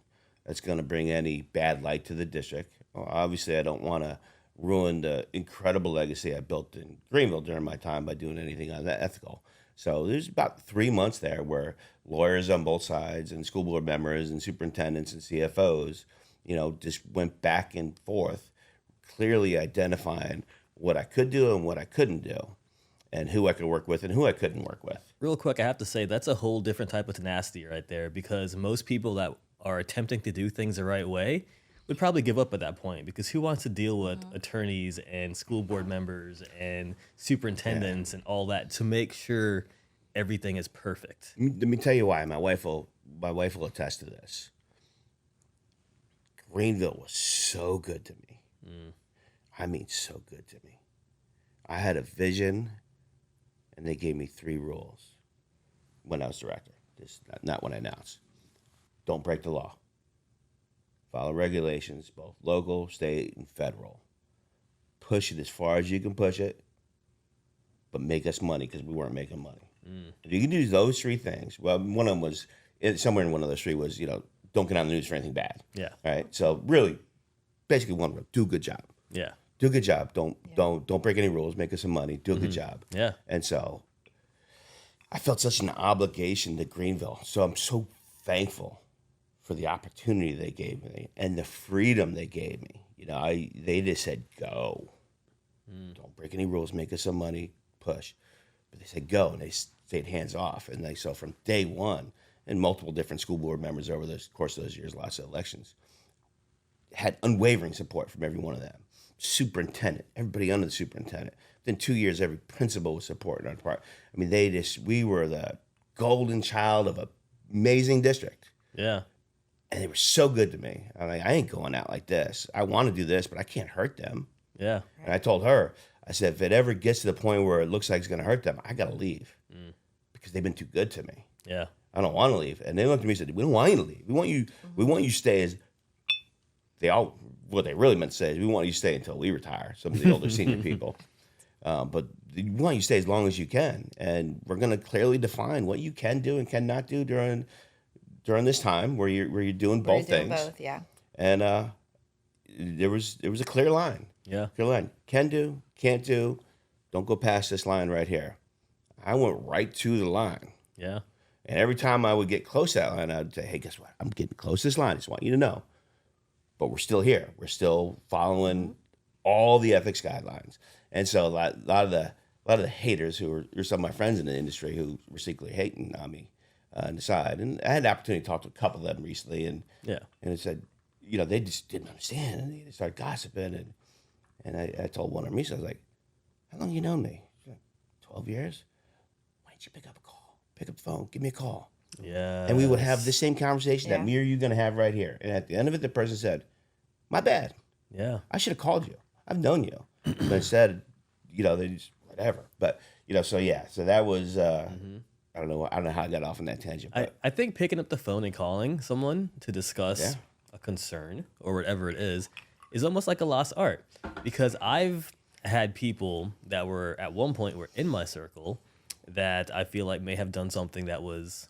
that's going to bring any bad light to the district. Well, obviously, I don't want to ruin the incredible legacy I built in Greenville during my time by doing anything unethical. So there's about 3 months there where lawyers on both sides and school board members and superintendents and CFOs, just went back and forth, clearly identifying what I could do and what I couldn't do, and who I could work with and who I couldn't work with. Real quick, I have to say that's a whole different type of tenacity right there, because most people that are attempting to do things the right way would probably give up at that point, because who wants to deal with attorneys and school board members and superintendents and all that to make sure everything is perfect? Let me tell you why. My wife will attest to this. Greenville was so good to me. I mean, so good to me. I had a vision, and they gave me 3 rules when I was director. This not when I announced. Don't break the law. Follow regulations, both local, state, and federal. Push it as far as you can push it, but make us money, because we weren't making money. If you can do those 3 things, well, one of them was, somewhere in one of those 3 was, don't get on the news for anything bad. Yeah. All right. So really, basically one rule, do a good job. Yeah. Do a good job. Don't break any rules. Make us some money. Do a good job. Yeah. And so I felt such an obligation to Greenville. So I'm so thankful for the opportunity they gave me and the freedom they gave me. They just said, go. Don't break any rules. Make us some money. Push. But they said, go. And they stayed hands off. And so from day one, and multiple different school board members over the course of those years, lots of elections, had unwavering support from every one of them. Superintendent, everybody under the superintendent. Within 2 years, every principal was supporting our part. I mean, we were the golden child of an amazing district. Yeah. And they were so good to me. I'm like, I ain't going out like this. I want to do this, but I can't hurt them. Yeah. And I told her, I said, if it ever gets to the point where it looks like it's going to hurt them, I got to leave because they've been too good to me. Yeah. I don't want to leave. And they looked at me and said, we don't want you to leave. We want you to stay as what they really meant to say is we want you to stay until we retire, some of the older senior people. But we want you to stay as long as you can. And we're going to clearly define what you can do and cannot do during this time where you're doing both things. Both, yeah. And there was a clear line. Yeah. Clear line. Can do, can't do. Don't go past this line right here. I went right to the line. Yeah. And every time I would get close to that line, I'd say, hey, guess what? I'm getting close to this line. I just want you to know. But we're still here. We're still following all the ethics guidelines. And so a lot of the haters who are some of my friends in the industry who were secretly hating on me on the side. And I had the opportunity to talk to a couple of them recently. And it said, they just didn't understand. And they started gossiping. And I told one of them recently, I was like, how long you known me? 12 years? Why didn't you pick up a call? Pick up the phone. Give me a call. Yeah. And we would have the same conversation that me or you going to have right here. And at the end of it, the person said, my bad. Yeah. I should have called you. I've known you. But instead, they just, whatever. But, so that was, I don't know how I got off on that tangent. But I think picking up the phone and calling someone to discuss a concern or whatever it is almost like a lost art, because I've had people that were at one point were in my circle that I feel like may have done something that was,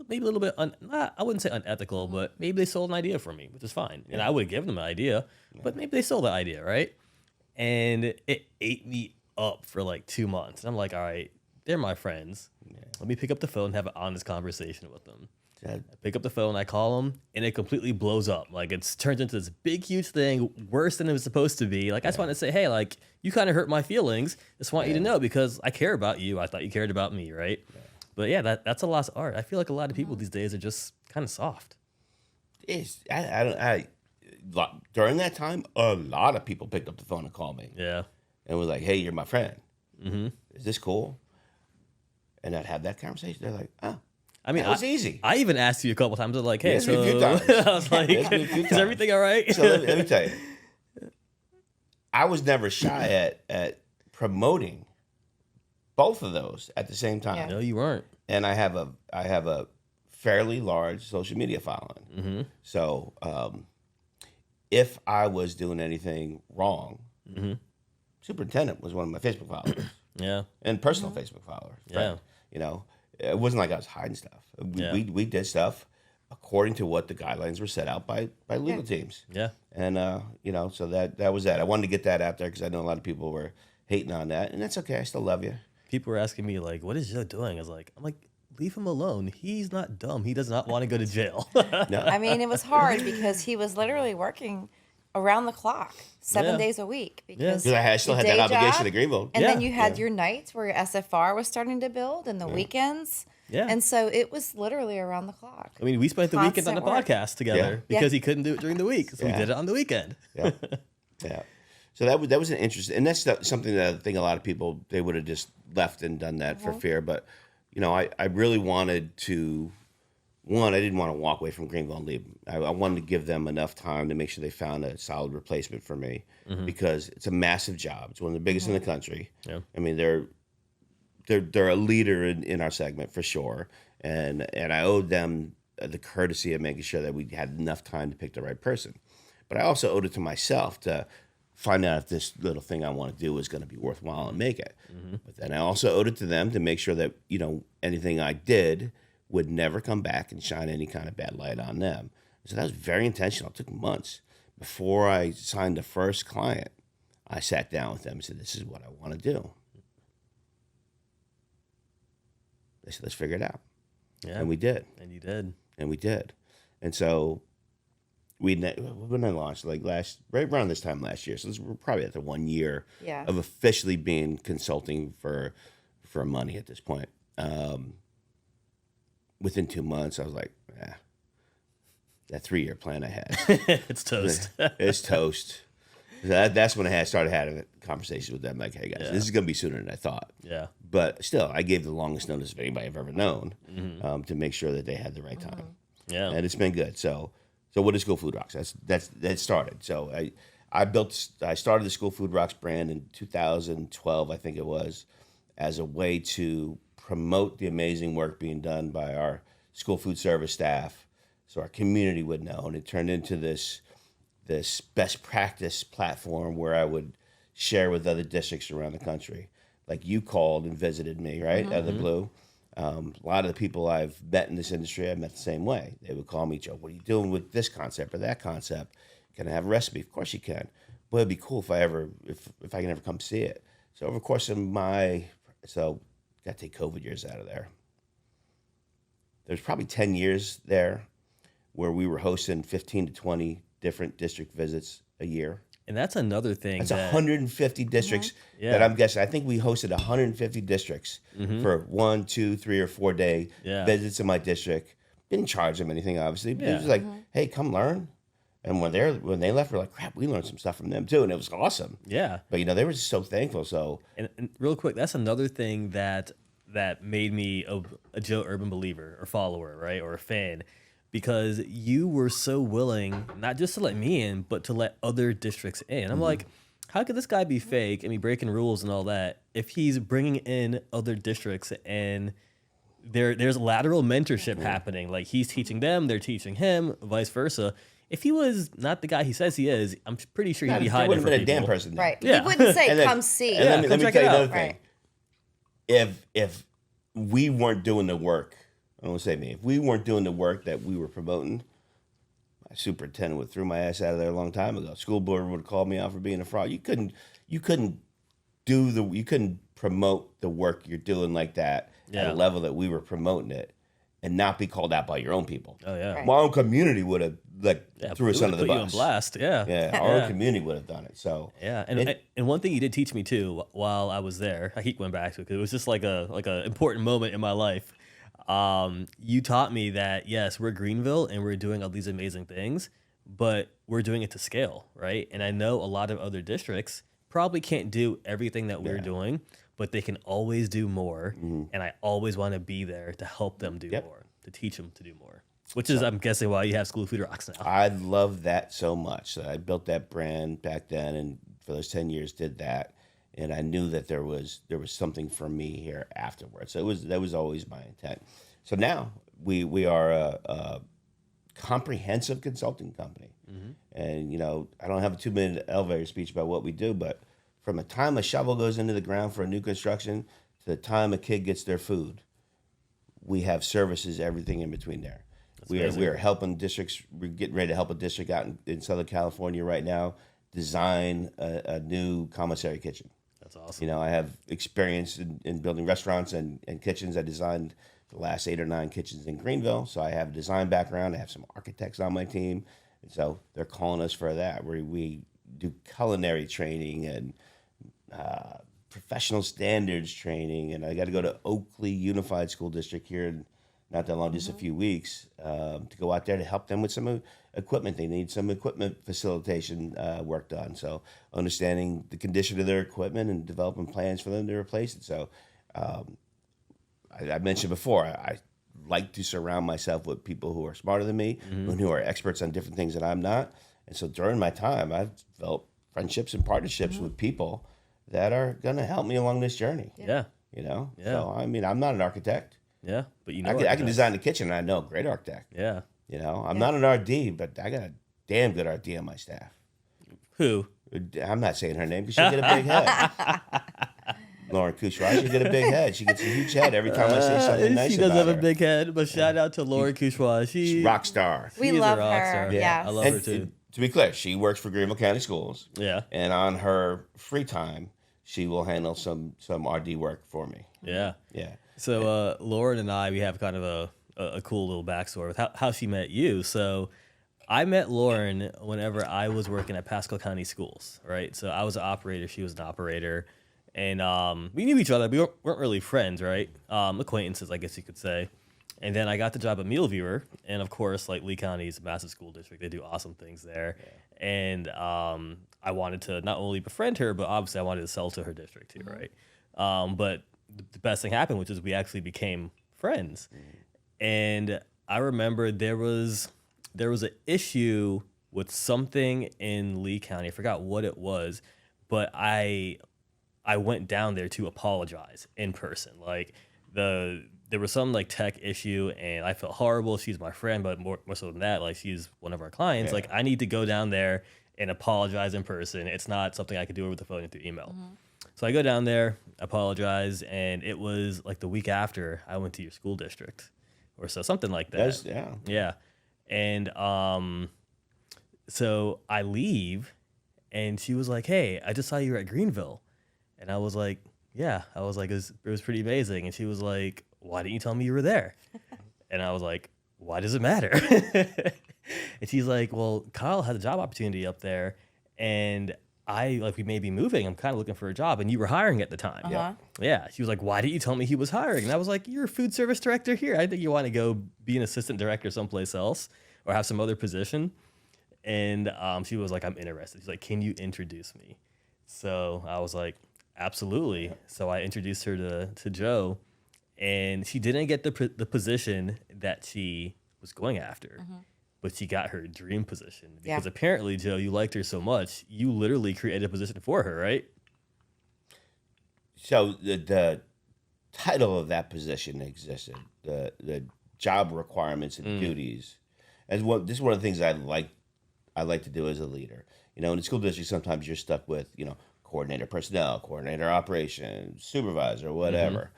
maybe a little bit, I wouldn't say unethical, but maybe they sold an idea for me, which is fine. And I would have given them an idea, but maybe they sold the idea, right? And it ate me up for like 2 months. And I'm like, all right, they're my friends. Let me pick up the phone and have an honest conversation with them. I pick up the phone, I call them, and it completely blows up. Like, it's turned into this big, huge thing, worse than it was supposed to be. Like, I just wanted to say, hey, like, you kind of hurt my feelings. Just want you to know, because I care about you. I thought you cared about me, right? But yeah, that's a lost art. I feel like a lot of people these days are just kind of soft. During that time, a lot of people picked up the phone and called me. Yeah. And was like, "Hey, you're my friend. Is this cool?" And I'd have that conversation. They're like, "Oh, I mean, that was easy." I even asked you a couple times. I was like, "Hey, Asked me so," a few times. I was like, Asked me a few "Is times. everything all right?" So let me tell you, I was never shy at promoting both of those at the same time. Yeah. No, you weren't. And I have a fairly large social media following. So if I was doing anything wrong, superintendent was one of my Facebook followers. Yeah. And personal Facebook followers. Yeah. You know, it wasn't like I was hiding stuff. We did stuff according to what the guidelines were set out by legal teams. Yeah. And you know, so that was that. I wanted to get that out there because I know a lot of people were hating on that, and that's okay. I still love you. People were asking me like, "What is Joe doing?" I'm like, leave him alone. He's not dumb. He does not want to go to jail. No. I mean, it was hard because he was literally working around the clock, 7 Yeah. days a week. Because I still had that day obligation job, to Greenville. And then Yeah. you had your nights where your SFR was starting to build and the weekends. Yeah. And so it was literally around the clock. I mean, we spent the weekend on the Constant work. podcast together Yeah. because he couldn't do it during the week, so we Yeah. did it on the weekend. Yeah, yeah. So that was an interest, and that's something that I think a lot of people, they would have just left and done that for fear. But you know, I really wanted to. One, I didn't want to walk away from Greenville and leave. I wanted to give them enough time to make sure they found a solid replacement for me, because it's a massive job. It's one of the biggest in the country. Yeah. I mean, they're a leader in our segment for sure, and I owed them the courtesy of making sure that we had enough time to pick the right person. But I also owed it to myself to find out if this little thing I want to do is going to be worthwhile and make it. But then I also owed it to them to make sure that, you know, anything I did would never come back and shine any kind of bad light on them. So that was very intentional. It took months. Before I signed the first client, I sat down with them and said, "This is what I want to do." They said, "Let's figure it out." Yeah. And we did. And you did. And we did. And so when I launched, like right around this time last year, so we're probably at the 1 year Yeah. of officially being consulting for money at this point. Within 2 months, I was like, that 3-year plan I had, It's toast. it's toast. That's when I started having conversations with them, like, "Hey guys, Yeah. this is going to be sooner than I thought." Yeah. But still, I gave the longest notice of anybody I've ever known, to make sure that they had the right time. Yeah. And it's been good. So what is School Food Rocks? That started. So I started the School Food Rocks brand in 2012, I think it was, as a way to promote the amazing work being done by our school food service staff, so our community would know. And it turned into this best practice platform where I would share with other districts around the country. Like you called and visited me, right, out of the blue. A lot of the people I've met in this industry, I've met the same way. They would call me, "Joe, what are you doing with this concept or that concept? Can I have a recipe?" Of course you can. Boy, it'd be cool if I can ever come see it. So over the course of got to take COVID years out of there. There's probably 10 years there where we were hosting 15 to 20 different district visits a year. And that's another thing. That's 150 districts Yeah. that I'm guessing. I think we hosted 150 districts for 1, 2, 3, or 4 day Yeah. visits in my district. Didn't charge them anything, obviously. But it was Yeah. like, "Hey, come learn." And when they left, we're like, "Crap, we learned some stuff from them too," and it was awesome. Yeah. But you know, they were just so thankful. So And real quick, that's another thing that made me a Joe Urban believer or follower, right, or a fan, because you were so willing not just to let me in, but to let other districts in. I'm like, how could this guy be fake and be breaking rules and all that if he's bringing in other districts and there's lateral mentorship happening? Like he's teaching them, they're teaching him, vice versa. If he was not the guy he says he is, I'm pretty sure he'd be there hiding wouldn't from have been a people. damn person there. Right. Yeah. He wouldn't say, And then- "Come see." And let me come tell check you it out. another thing. Right. If we weren't doing the work, I don't want to say me, if we weren't doing the work that we were promoting, my superintendent would have threw my ass out of there a long time ago. School board would have called me out for being a fraud. You couldn't promote the work you're doing like that at Yeah. a level that we were promoting it and not be called out by your own people. Oh yeah. Right. My own community would have threw us it under the would've put you on bus. blast. Yeah. Yeah, our own community would have done it. So Yeah, and one thing you did teach me too while I was there, I keep going back to it because it was just like a important moment in my life. You taught me that, yes, we're Greenville and we're doing all these amazing things, but we're doing it to scale, right? And I know a lot of other districts probably can't do everything that we're doing, but they can always do more. And I always want to be there to help them do more, to teach them to do more, which is, I'm guessing, why you have School of Food Rocks now. I love that so much. So I built that brand back then, and for those 10 years did that. And I knew that there was something for me here afterwards. So that was always my intent. So now we are a comprehensive consulting company. And, you know, I don't have a 2-minute elevator speech about what we do, but from the time a shovel goes into the ground for a new construction to the time a kid gets their food, we have services, everything in between there. We are helping districts. We're getting ready to help a district out in Southern California right now design a new commissary kitchen. That's awesome. You know, I have experience in building restaurants and kitchens. I designed the last 8 or 9 kitchens in Greenville, so I have a design background. I have some architects on my team, and so they're calling us for that. We do culinary training and professional standards training, and I got to go to Oakley Unified School District here in not that long, just a few weeks, to go out there to help them with some equipment. They need some equipment facilitation work done. So understanding the condition of their equipment and developing plans for them to replace it. So I mentioned before, I like to surround myself with people who are smarter than me and who are experts on different things that I'm not. And so during my time, I've developed friendships and partnerships with people that are going to help me along this journey. Yeah. You know? Yeah. So, I mean, I'm not an architect. Yeah. But you know, I can design the kitchen, and I know a great architect. Yeah. You know, I'm not an RD, but I got a damn good RD on my staff. Who? I'm not saying her name because she'll get a big head. Lauren Kuchwa, she'll get a big head. She gets a huge head every time I say something nice She does about have her. a big head, but shout out to Lauren Kuchwa. She's rock star. We She's a love rock her. star. Yeah. I love her too. To be clear, she works for Greenville County Schools. Yeah. And on her free time, she will handle some RD work for me. Yeah. Yeah. So Lauren and I, we have kind of a cool little backstory with how she met you. So I met Lauren whenever I was working at Pasco County Schools, right? So I was an operator, she was an operator, and we knew each other. We weren't really friends, right? Acquaintances, I guess you could say. And then I got the job at Mealviewer, and of course, like Lee County is a massive school district. They do awesome things there. Yeah. And I wanted to not only befriend her, but obviously I wanted to sell to her district too, right? But the best thing happened, which is we actually became friends. And I remember there was an issue with something in Lee County. I forgot what it was, but I went down there to apologize in person. Like there was some like tech issue, and I felt horrible. She's my friend, but more so than that, like she's one of our clients. Yeah. Like I need to go down there and apologize in person. It's not something I could do over the phone and through email. So I go down there, apologize, and it was like the week after I went to your school district, or so something like that. Yeah. And so I leave, and she was like, "Hey, I just saw you were at Greenville," and I was like, "Yeah." I was like, "It was pretty amazing," and she was like, "Why didn't you tell me you were there?" And I was like, "Why does it matter?" And she's like, "Well, Kyle had a job opportunity up there, and we may be moving. I'm kind of looking for a job, and you were hiring at the time." Yeah. She was like, "Why didn't you tell me he was hiring?" And I was like, "You're a food service director here. I think you want to go be an assistant director someplace else or have some other position." And she was like, "I'm interested." She's like, "Can you introduce me?" So I was like, "Absolutely." So I introduced her to Joe, and she didn't get the position that she was going after. But she got her dream position because apparently, Joe, you liked her so much, you literally created a position for her, right? So the title of that position existed. The job requirements and duties. This is one of the things I like to do as a leader. You know, in the school district, sometimes you're stuck with, you know, coordinator personnel, coordinator operations, supervisor, whatever.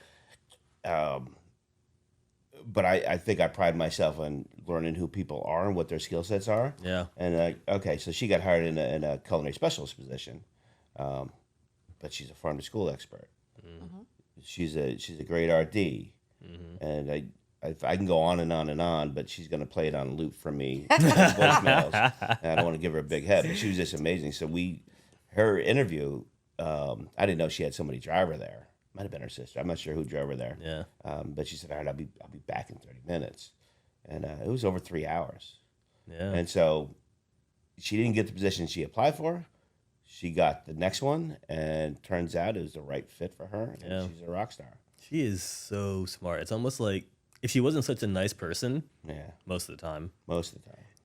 But I think I pride myself on learning who people are and what their skill sets are. Yeah. And okay, so she got hired in a culinary specialist position, but she's a farm to school expert. She's a great RD, and I can go on and on and on, but she's going to play it on loop for me. Voicemails, and I don't want to give her a big head, but she was just amazing. So her interview, I didn't know she had somebody drive her there. might have been her sister. I'm not sure who drove her there. Yeah. But she said, all right, I'll be back in 30 minutes. And it was over 3 hours. Yeah. And so she didn't get the position she applied for. She got the next one, and turns out it was the right fit for her. And she's a rock star. She is so smart. It's almost like if she wasn't such a nice person, most of the time,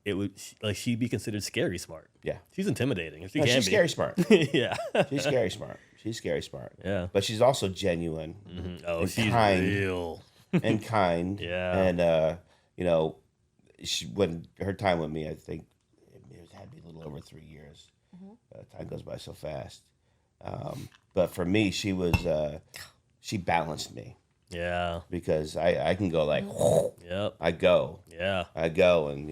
it would she'd be considered scary smart. Yeah, she's intimidating. If she's scary smart. Yeah, she's scary smart. She's scary smart. Yeah, but she's also genuine. Mm-hmm. Oh, she's kind, real and kind. Yeah, and when her time with me, I think it had to be a little over 3 years. Time goes by so fast. But for me, she balanced me. Yeah. Because I can go like, yep. I go. Yeah. I go. And,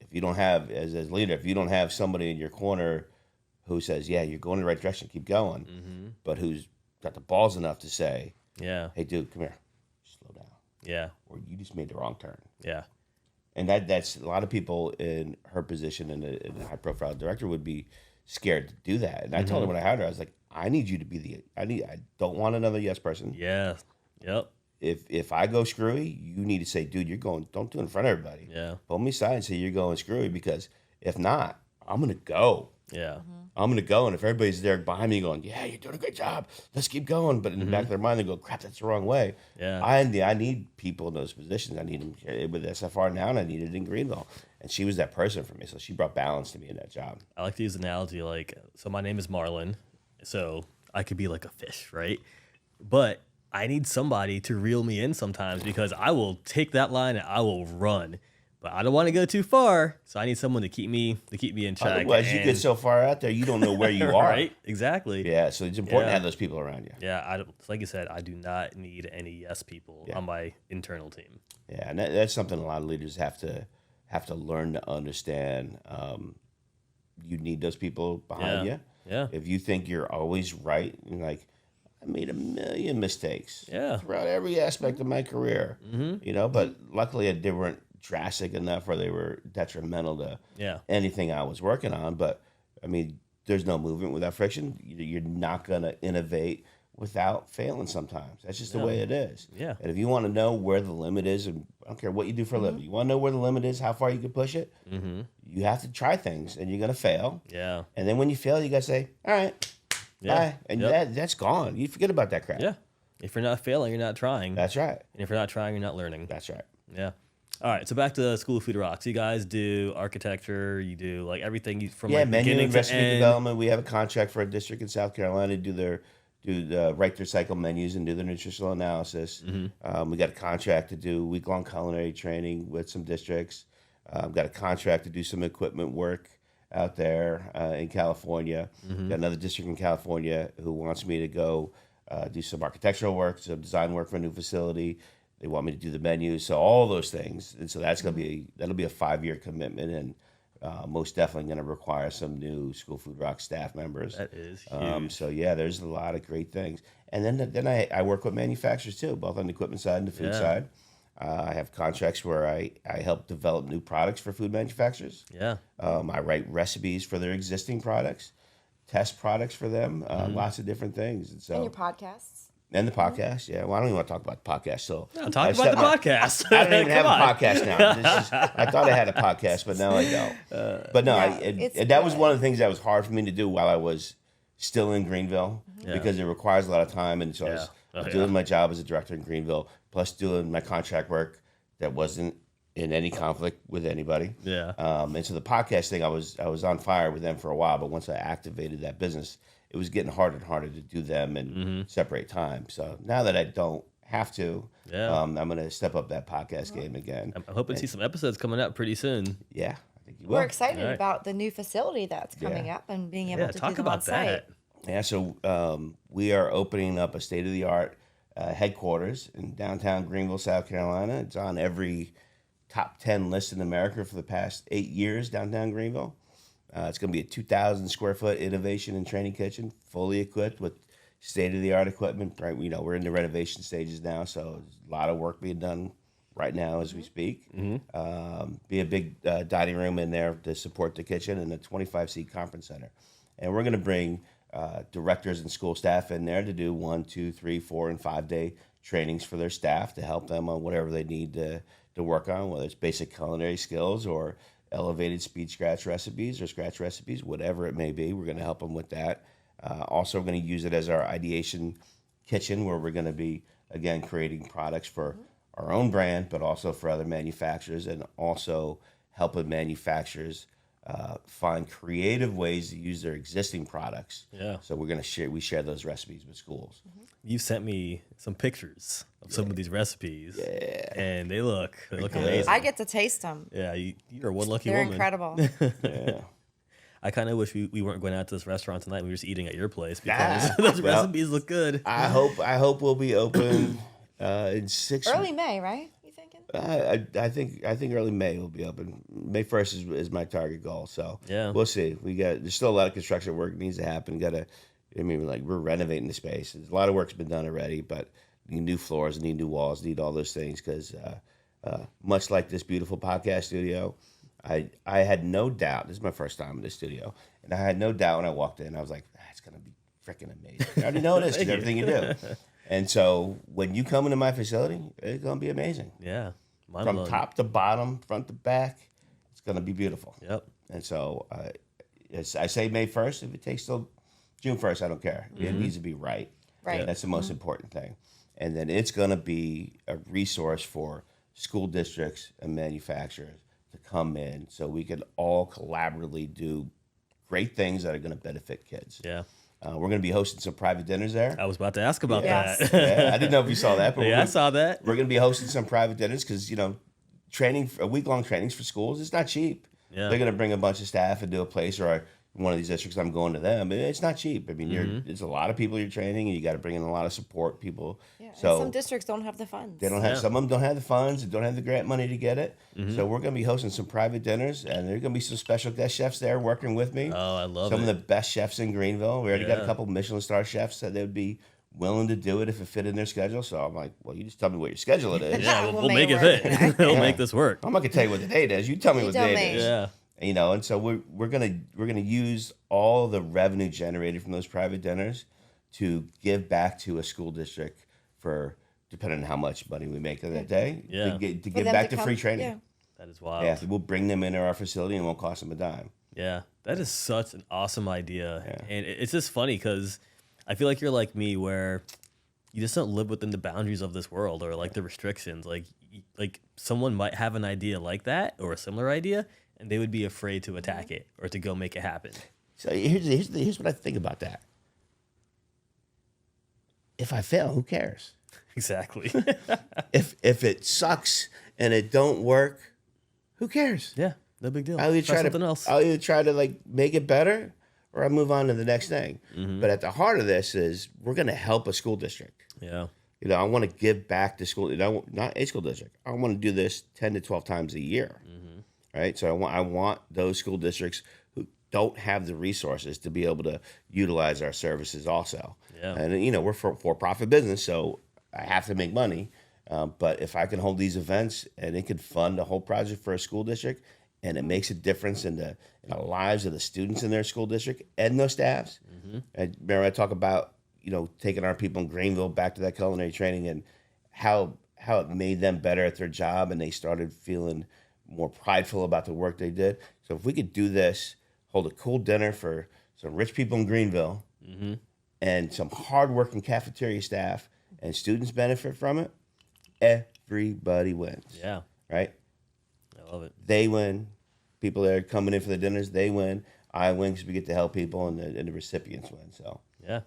if you don't have, as a leader, if you don't have somebody in your corner who says, yeah, you're going in the right direction, keep going, but who's got the balls enough to say, hey, dude, come here, slow down. Yeah. Or you just made the wrong turn. Yeah. And that's a lot of people in her position in a high-profile director would be scared to do that. And I told her when I hired her, I was like, I need you to be I don't want another yes person. Yeah. Yep. If I go screwy, you need to say, dude, you're going, don't do it in front of everybody. Yeah. Pull me aside and say you're going screwy, because if not, I'm going to go. Yeah. I'm going to go. And if everybody's there behind me going, yeah, you're doing a great job, let's keep going. But in the back of their mind, they go, crap, that's the wrong way. Yeah. I need people in those positions. I need them with SFR now, and I need it in Greenville. And she was that person for me. So she brought balance to me in that job. I like to use the analogy so my name is Marlon, so I could be like a fish, right? But I need somebody to reel me in sometimes, because I will take that line and I will run. But I don't want to go too far, so I need someone to keep me in check. Otherwise, you get so far out there, you don't know where you are. Right? Exactly. Yeah, so it's important to have those people around you. Yeah, like you said, I do not need any yes people on my internal team. Yeah, and that's something a lot of leaders have to learn to understand. You need those people behind you. Yeah. If you think you're always right, and like, I made a million mistakes throughout every aspect of my career, but luckily they weren't drastic enough where they were detrimental to anything I was working on. But I mean, there's no movement without friction. You're not going to innovate without failing sometimes. That's just the way it is. Yeah. And if you want to know where the limit is, and I don't care what you do for a living, you want to know where the limit is, how far you can push it, you have to try things, and you're going to fail. Yeah. And then when you fail, you got to say, all right, bye. And that's gone. You forget about that crap. Yeah. If you're not failing, you're not trying. That's right. And if you're not trying, you're not learning. That's right. Yeah. All right, so back to School of Food Rocks. You guys do architecture. You do like everything from like menu beginning and to recipe end. development. We have a contract for a district in South Carolina to do the write their cycle menus and do the nutritional analysis. We got a contract to do week-long culinary training with some districts. Got a contract to do some equipment work out there in California. Got another district in California who wants me to go do some architectural work, some design work for a new facility. They want me to do the menus, so all those things, and so that'll be a 5-year commitment, and most definitely going to require some new School Food Rock staff members. That is huge. So yeah, there's a lot of great things, and then I work with manufacturers too, both on the equipment side and the food side. I have contracts where I help develop new products for food manufacturers. Yeah. I write recipes for their existing products, test products for them, lots of different things, and so And your podcasts. And the podcast, yeah. Well, I don't even want to talk about the podcast. So talk about the podcast. I don't even have a podcast now. I thought I had a podcast, but now I don't. But no, that was one of the things that was hard for me to do while I was still in Greenville, because it requires a lot of time. And so I was doing my job as a director in Greenville, plus doing my contract work that wasn't in any conflict with anybody. Yeah. And so the podcast thing, I was on fire with them for a while, but once I activated that business, it was getting harder and harder to do them and separate time. So now that I don't have to, I'm going to step up that podcast game again. I'm hoping to see some episodes coming up pretty soon. Yeah, I think you will. We're excited about the new facility that's coming up and being able to talk do them about on site. that. Yeah, so we are opening up a state-of-the-art headquarters in downtown Greenville, South Carolina. It's on every top 10 list in America for the past 8 years, downtown Greenville. It's going to be a 2,000 square foot innovation and training kitchen, fully equipped with state-of-the-art equipment. Right, we're in the renovation stages now, so there's a lot of work being done right now as we speak. Be a big dining room in there to support the kitchen, and a 25-seat conference center. And we're going to bring directors and school staff in there to do 1, 2, 3, 4, and 5 day trainings for their staff to help them on whatever they need to work on, whether it's basic culinary skills or elevated speed scratch recipes or scratch recipes, whatever it may be. We're going to help them with that. Also, we're going to use it as our ideation kitchen, where we're going to be, again, creating products for our own brand, but also for other manufacturers, and also helping manufacturers find creative ways to use their existing products. Yeah. So we're going to share those recipes with schools. You sent me some pictures of some of these recipes. Yeah. And they look amazing. I get to taste them. Yeah, you're one lucky They're woman. incredible. Yeah. I kind of wish we weren't going out to this restaurant tonight. We were just eating at your place because those recipes look good. I hope we'll be open in 6 Early May, right? You thinking? I think early May will be open. May 1st is my target goal. So Yeah. we'll see. There's still a lot of construction work needs to happen. We're renovating the space. A lot of work's been done already, but need new floors, need new walls, need all those things, because much like this beautiful podcast studio, I had no doubt. This is my first time in this studio, and I had no doubt when I walked in. I was like, it's going to be freaking amazing. I already know it is, because everything you do. And so when you come into my facility, it's going to be amazing. Yeah. From top to bottom, front to back, it's going to be beautiful. Yep. And so I say May 1st. If it takes till June 1st, I don't care. It needs to be right. Right. That's the most important thing. And then it's going to be a resource for school districts and manufacturers to come in, so we can all collaboratively do great things that are going to benefit kids. Yeah. We're going to be hosting some private dinners there. I was about to ask about Yes. that. Yeah, I didn't know if you saw that, but Yeah, I saw that. we're going to be hosting some private dinners because, a week-long trainings for schools, it's not cheap. Yeah. They're going to bring a bunch of staff into a place, or one of these districts, I'm going to them. And it's not cheap. I mean, it's a lot of people you're training, and you got to bring in a lot of support people. Yeah. So And some districts don't have the funds. they don't have. Yeah. Some of them don't have the funds. They don't have the grant money to get it. So we're going to be hosting some private dinners, and there are going to be some special guest chefs there working with me. Oh, I love Some it. of the best chefs in Greenville. We already got Yeah. a couple Michelin star chefs that they would be willing to do it if it fit in their schedule. So I'm like, well, you just tell me what your schedule it is. Yeah, We'll we'll make make it it fit. work. We'll make this work. I'm not gonna tell you what the date is. You tell me You what the tell date me. is. Yeah. And so we're gonna use all the revenue generated from those private dinners to give back to a school district for, depending on how much money we make in that day, Yeah. to give For them back to come- free training. Yeah. That is wild. Yeah, we'll bring them into our facility and it won't cost them a dime. Yeah, that is such an awesome idea. And it's just funny because I feel like you're like me, where you just don't live within the boundaries of this world, or like the restrictions. Like someone might have an idea like that or a similar idea, and they would be afraid to attack it or to go make it happen. So here's what I think about that. If I fail, who cares? Exactly. If it sucks and it don't work, who cares? Yeah, no big deal. I'll either Try something else. I'll either try to like make it better, or I move on to the next thing. Mm-hmm. But at the heart of this is we're going to help a school district. Yeah. I want to give back to school. Not a school district. I want to do this 10 to 12 times a year. Right. So I want those school districts who don't have the resources to be able to utilize our services also. Yeah. And we're for-profit business, so I have to make money. But if I can hold these events and it could fund a whole project for a school district, and it makes a difference in the lives of the students in their school district and those staffs. And remember, I talk about taking our people in Greenville back to that culinary training and how it made them better at their job, and they started feeling more prideful about the work they did. So if we could do this, hold a cool dinner for some rich people in Greenville, and some hardworking cafeteria staff, and students benefit from it, everybody wins. Yeah. Right? I love it. They win. People that are coming in for the dinners, they win. I win because we get to help people, and the recipients win. So Yeah.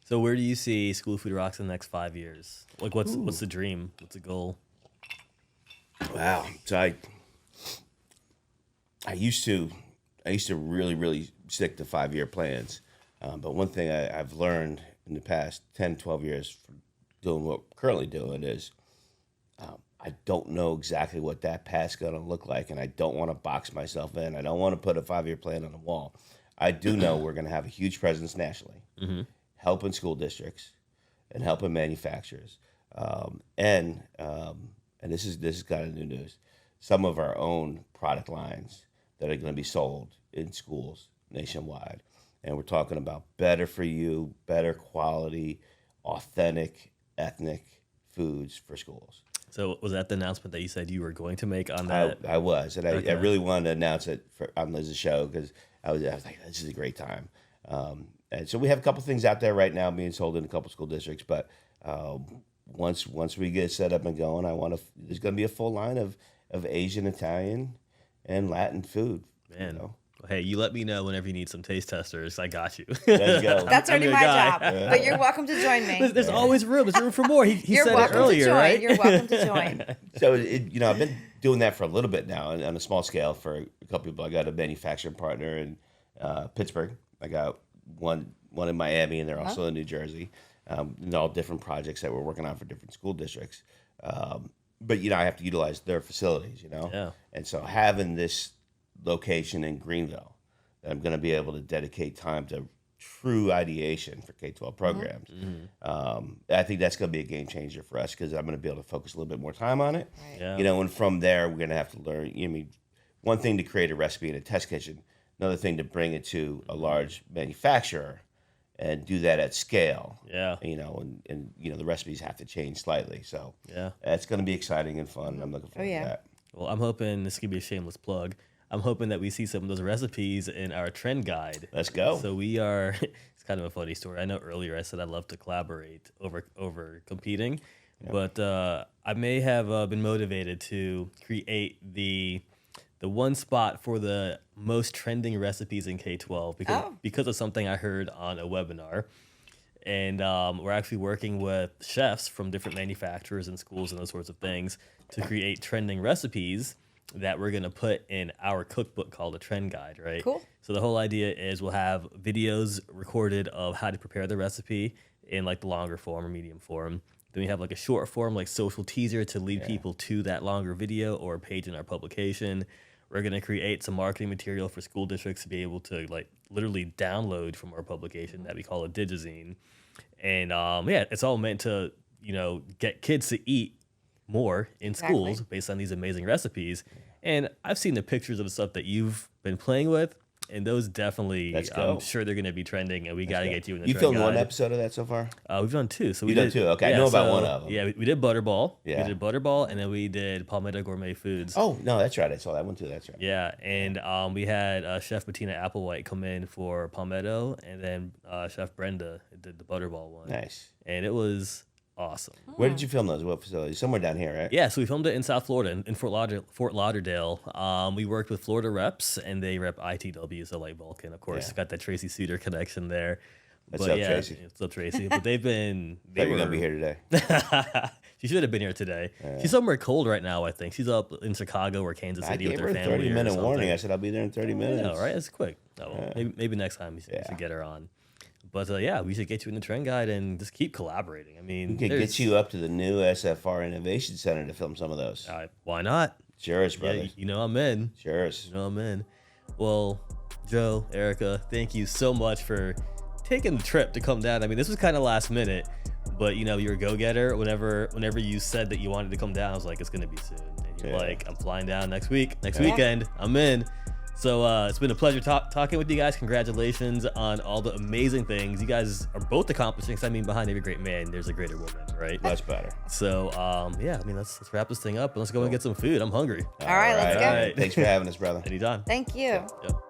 So where do you see School of Food Rocks in the next 5 years? Like, what's the dream? What's the goal? wow. So I used to really, really stick to 5-year plans. But one thing I've learned in the past 10, 12 years from doing what we're currently doing is I don't know exactly what that path's going to look like, and I don't want to box myself in. I don't want to put a 5-year plan on the wall. I do know we're going to have a huge presence nationally, helping school districts and helping manufacturers. And this is kind of new news, some of our own product lines that are going to be sold in schools nationwide. and we're talking about better for you, better quality, authentic, ethnic foods for schools. So was that the announcement that you said you were going to make on that? I was, and I really wanted to announce it on Liz's show because I was like, this is a great time. And so we have a couple things out there right now being sold in a couple school districts, but once we get set up and going, there's going to be a full line of Asian, Italian, and Latin food. Man. Hey, you let me know whenever you need some taste testers. I got you. Let's go. That's already I'm my your job, guy. but you're welcome to join me. There's always room. There's room for more. He You're said it welcome earlier, to join. right? You're welcome to join. So, I've been doing that for a little bit now on a small scale for a couple people. I got a manufacturing partner in Pittsburgh. I got one in Miami, and they're also in New Jersey. And all different projects that we're working on for different school districts. But, I have to utilize their facilities, Yeah. And so having this location in Greenville, that I'm going to be able to dedicate time to true ideation for K-12 programs. I think that's going to be a game changer for us because I'm going to be able to focus a little bit more time on it. Right. Yeah. And from there, we're going to have to learn. One thing to create a recipe in a test kitchen, another thing to bring it to a large manufacturer and do that at scale. Yeah. And the recipes have to change slightly. So Yeah. that's going to be exciting and fun. And I'm looking forward to that. Well, I'm hoping this could be a shameless plug. I'm hoping that we see some of those recipes in our trend guide. Let's go. So we are. It's kind of a funny story. I know earlier I said I love to collaborate over competing, but I may have been motivated to create the one spot for the most trending recipes in K-12 because of something I heard on a webinar. And we're actually working with chefs from different manufacturers and schools and those sorts of things to create trending recipes that we're going to put in our cookbook called a trend guide, right? Cool. So the whole idea is we'll have videos recorded of how to prepare the recipe in like the longer form or medium form. Then we have like a short form, like social teaser to lead people to that longer video or a page in our publication. We're going to create some marketing material for school districts to be able to like literally download from our publication that we call a digizine. And it's all meant to, get kids to eat more in schools based on these amazing recipes. And I've seen the pictures of the stuff that you've been playing with, and those definitely, I'm sure they're going to be trending, and we got to get you in the trend filmed guide. one episode of that so far? We've done two. So You've done two? Okay, I know about one of them. Yeah, we did Butterball. Yeah. We did Butterball, and then we did Palmetto Gourmet Foods. Oh, no, that's right. I saw that one too. That's right. Yeah, and we had Chef Bettina Applewhite come in for Palmetto, and then Chef Brenda did the Butterball one. Nice. And it was awesome. Where did you film those? What facility? Somewhere down here, right? Yeah, so we filmed it in South Florida, in Fort Lauderdale. We worked with Florida reps, and they rep ITW, so like Vulcan, of course. Got that Tracy Suter connection there. What's up, Tracy? What's up, Tracy? But they've been... Thought you were going to be here today. She should have been here today. She's somewhere cold right now, I think. She's up in Chicago or Kansas City with her family. I gave her a 30-minute or warning. I said, I'll be there in 30 minutes. Yeah, right? It's quick. Maybe next time we should get her on. But we should get you in the trend guide and just keep collaborating. I mean, we could get you up to the new SFR Innovation Center to film some of those. Why not? Sure is, brother. Yeah, I'm in. Sure is. I'm in. Well, Joe, Erica, thank you so much for taking the trip to come down. I mean, this was kind of last minute, but you're a go-getter. Whenever you said that you wanted to come down, I was like, it's gonna be soon. And you're like, I'm flying down next weekend. I'm in. So it's been a pleasure talking with you guys. Congratulations on all the amazing things you guys are both accomplishing. I mean, behind every great man, there's a greater woman, right? Much better. So let's wrap this thing up and let's go and get some food. I'm hungry. All right, let's go. All right. Thanks for having us, brother. Anytime. Thank you. Yep.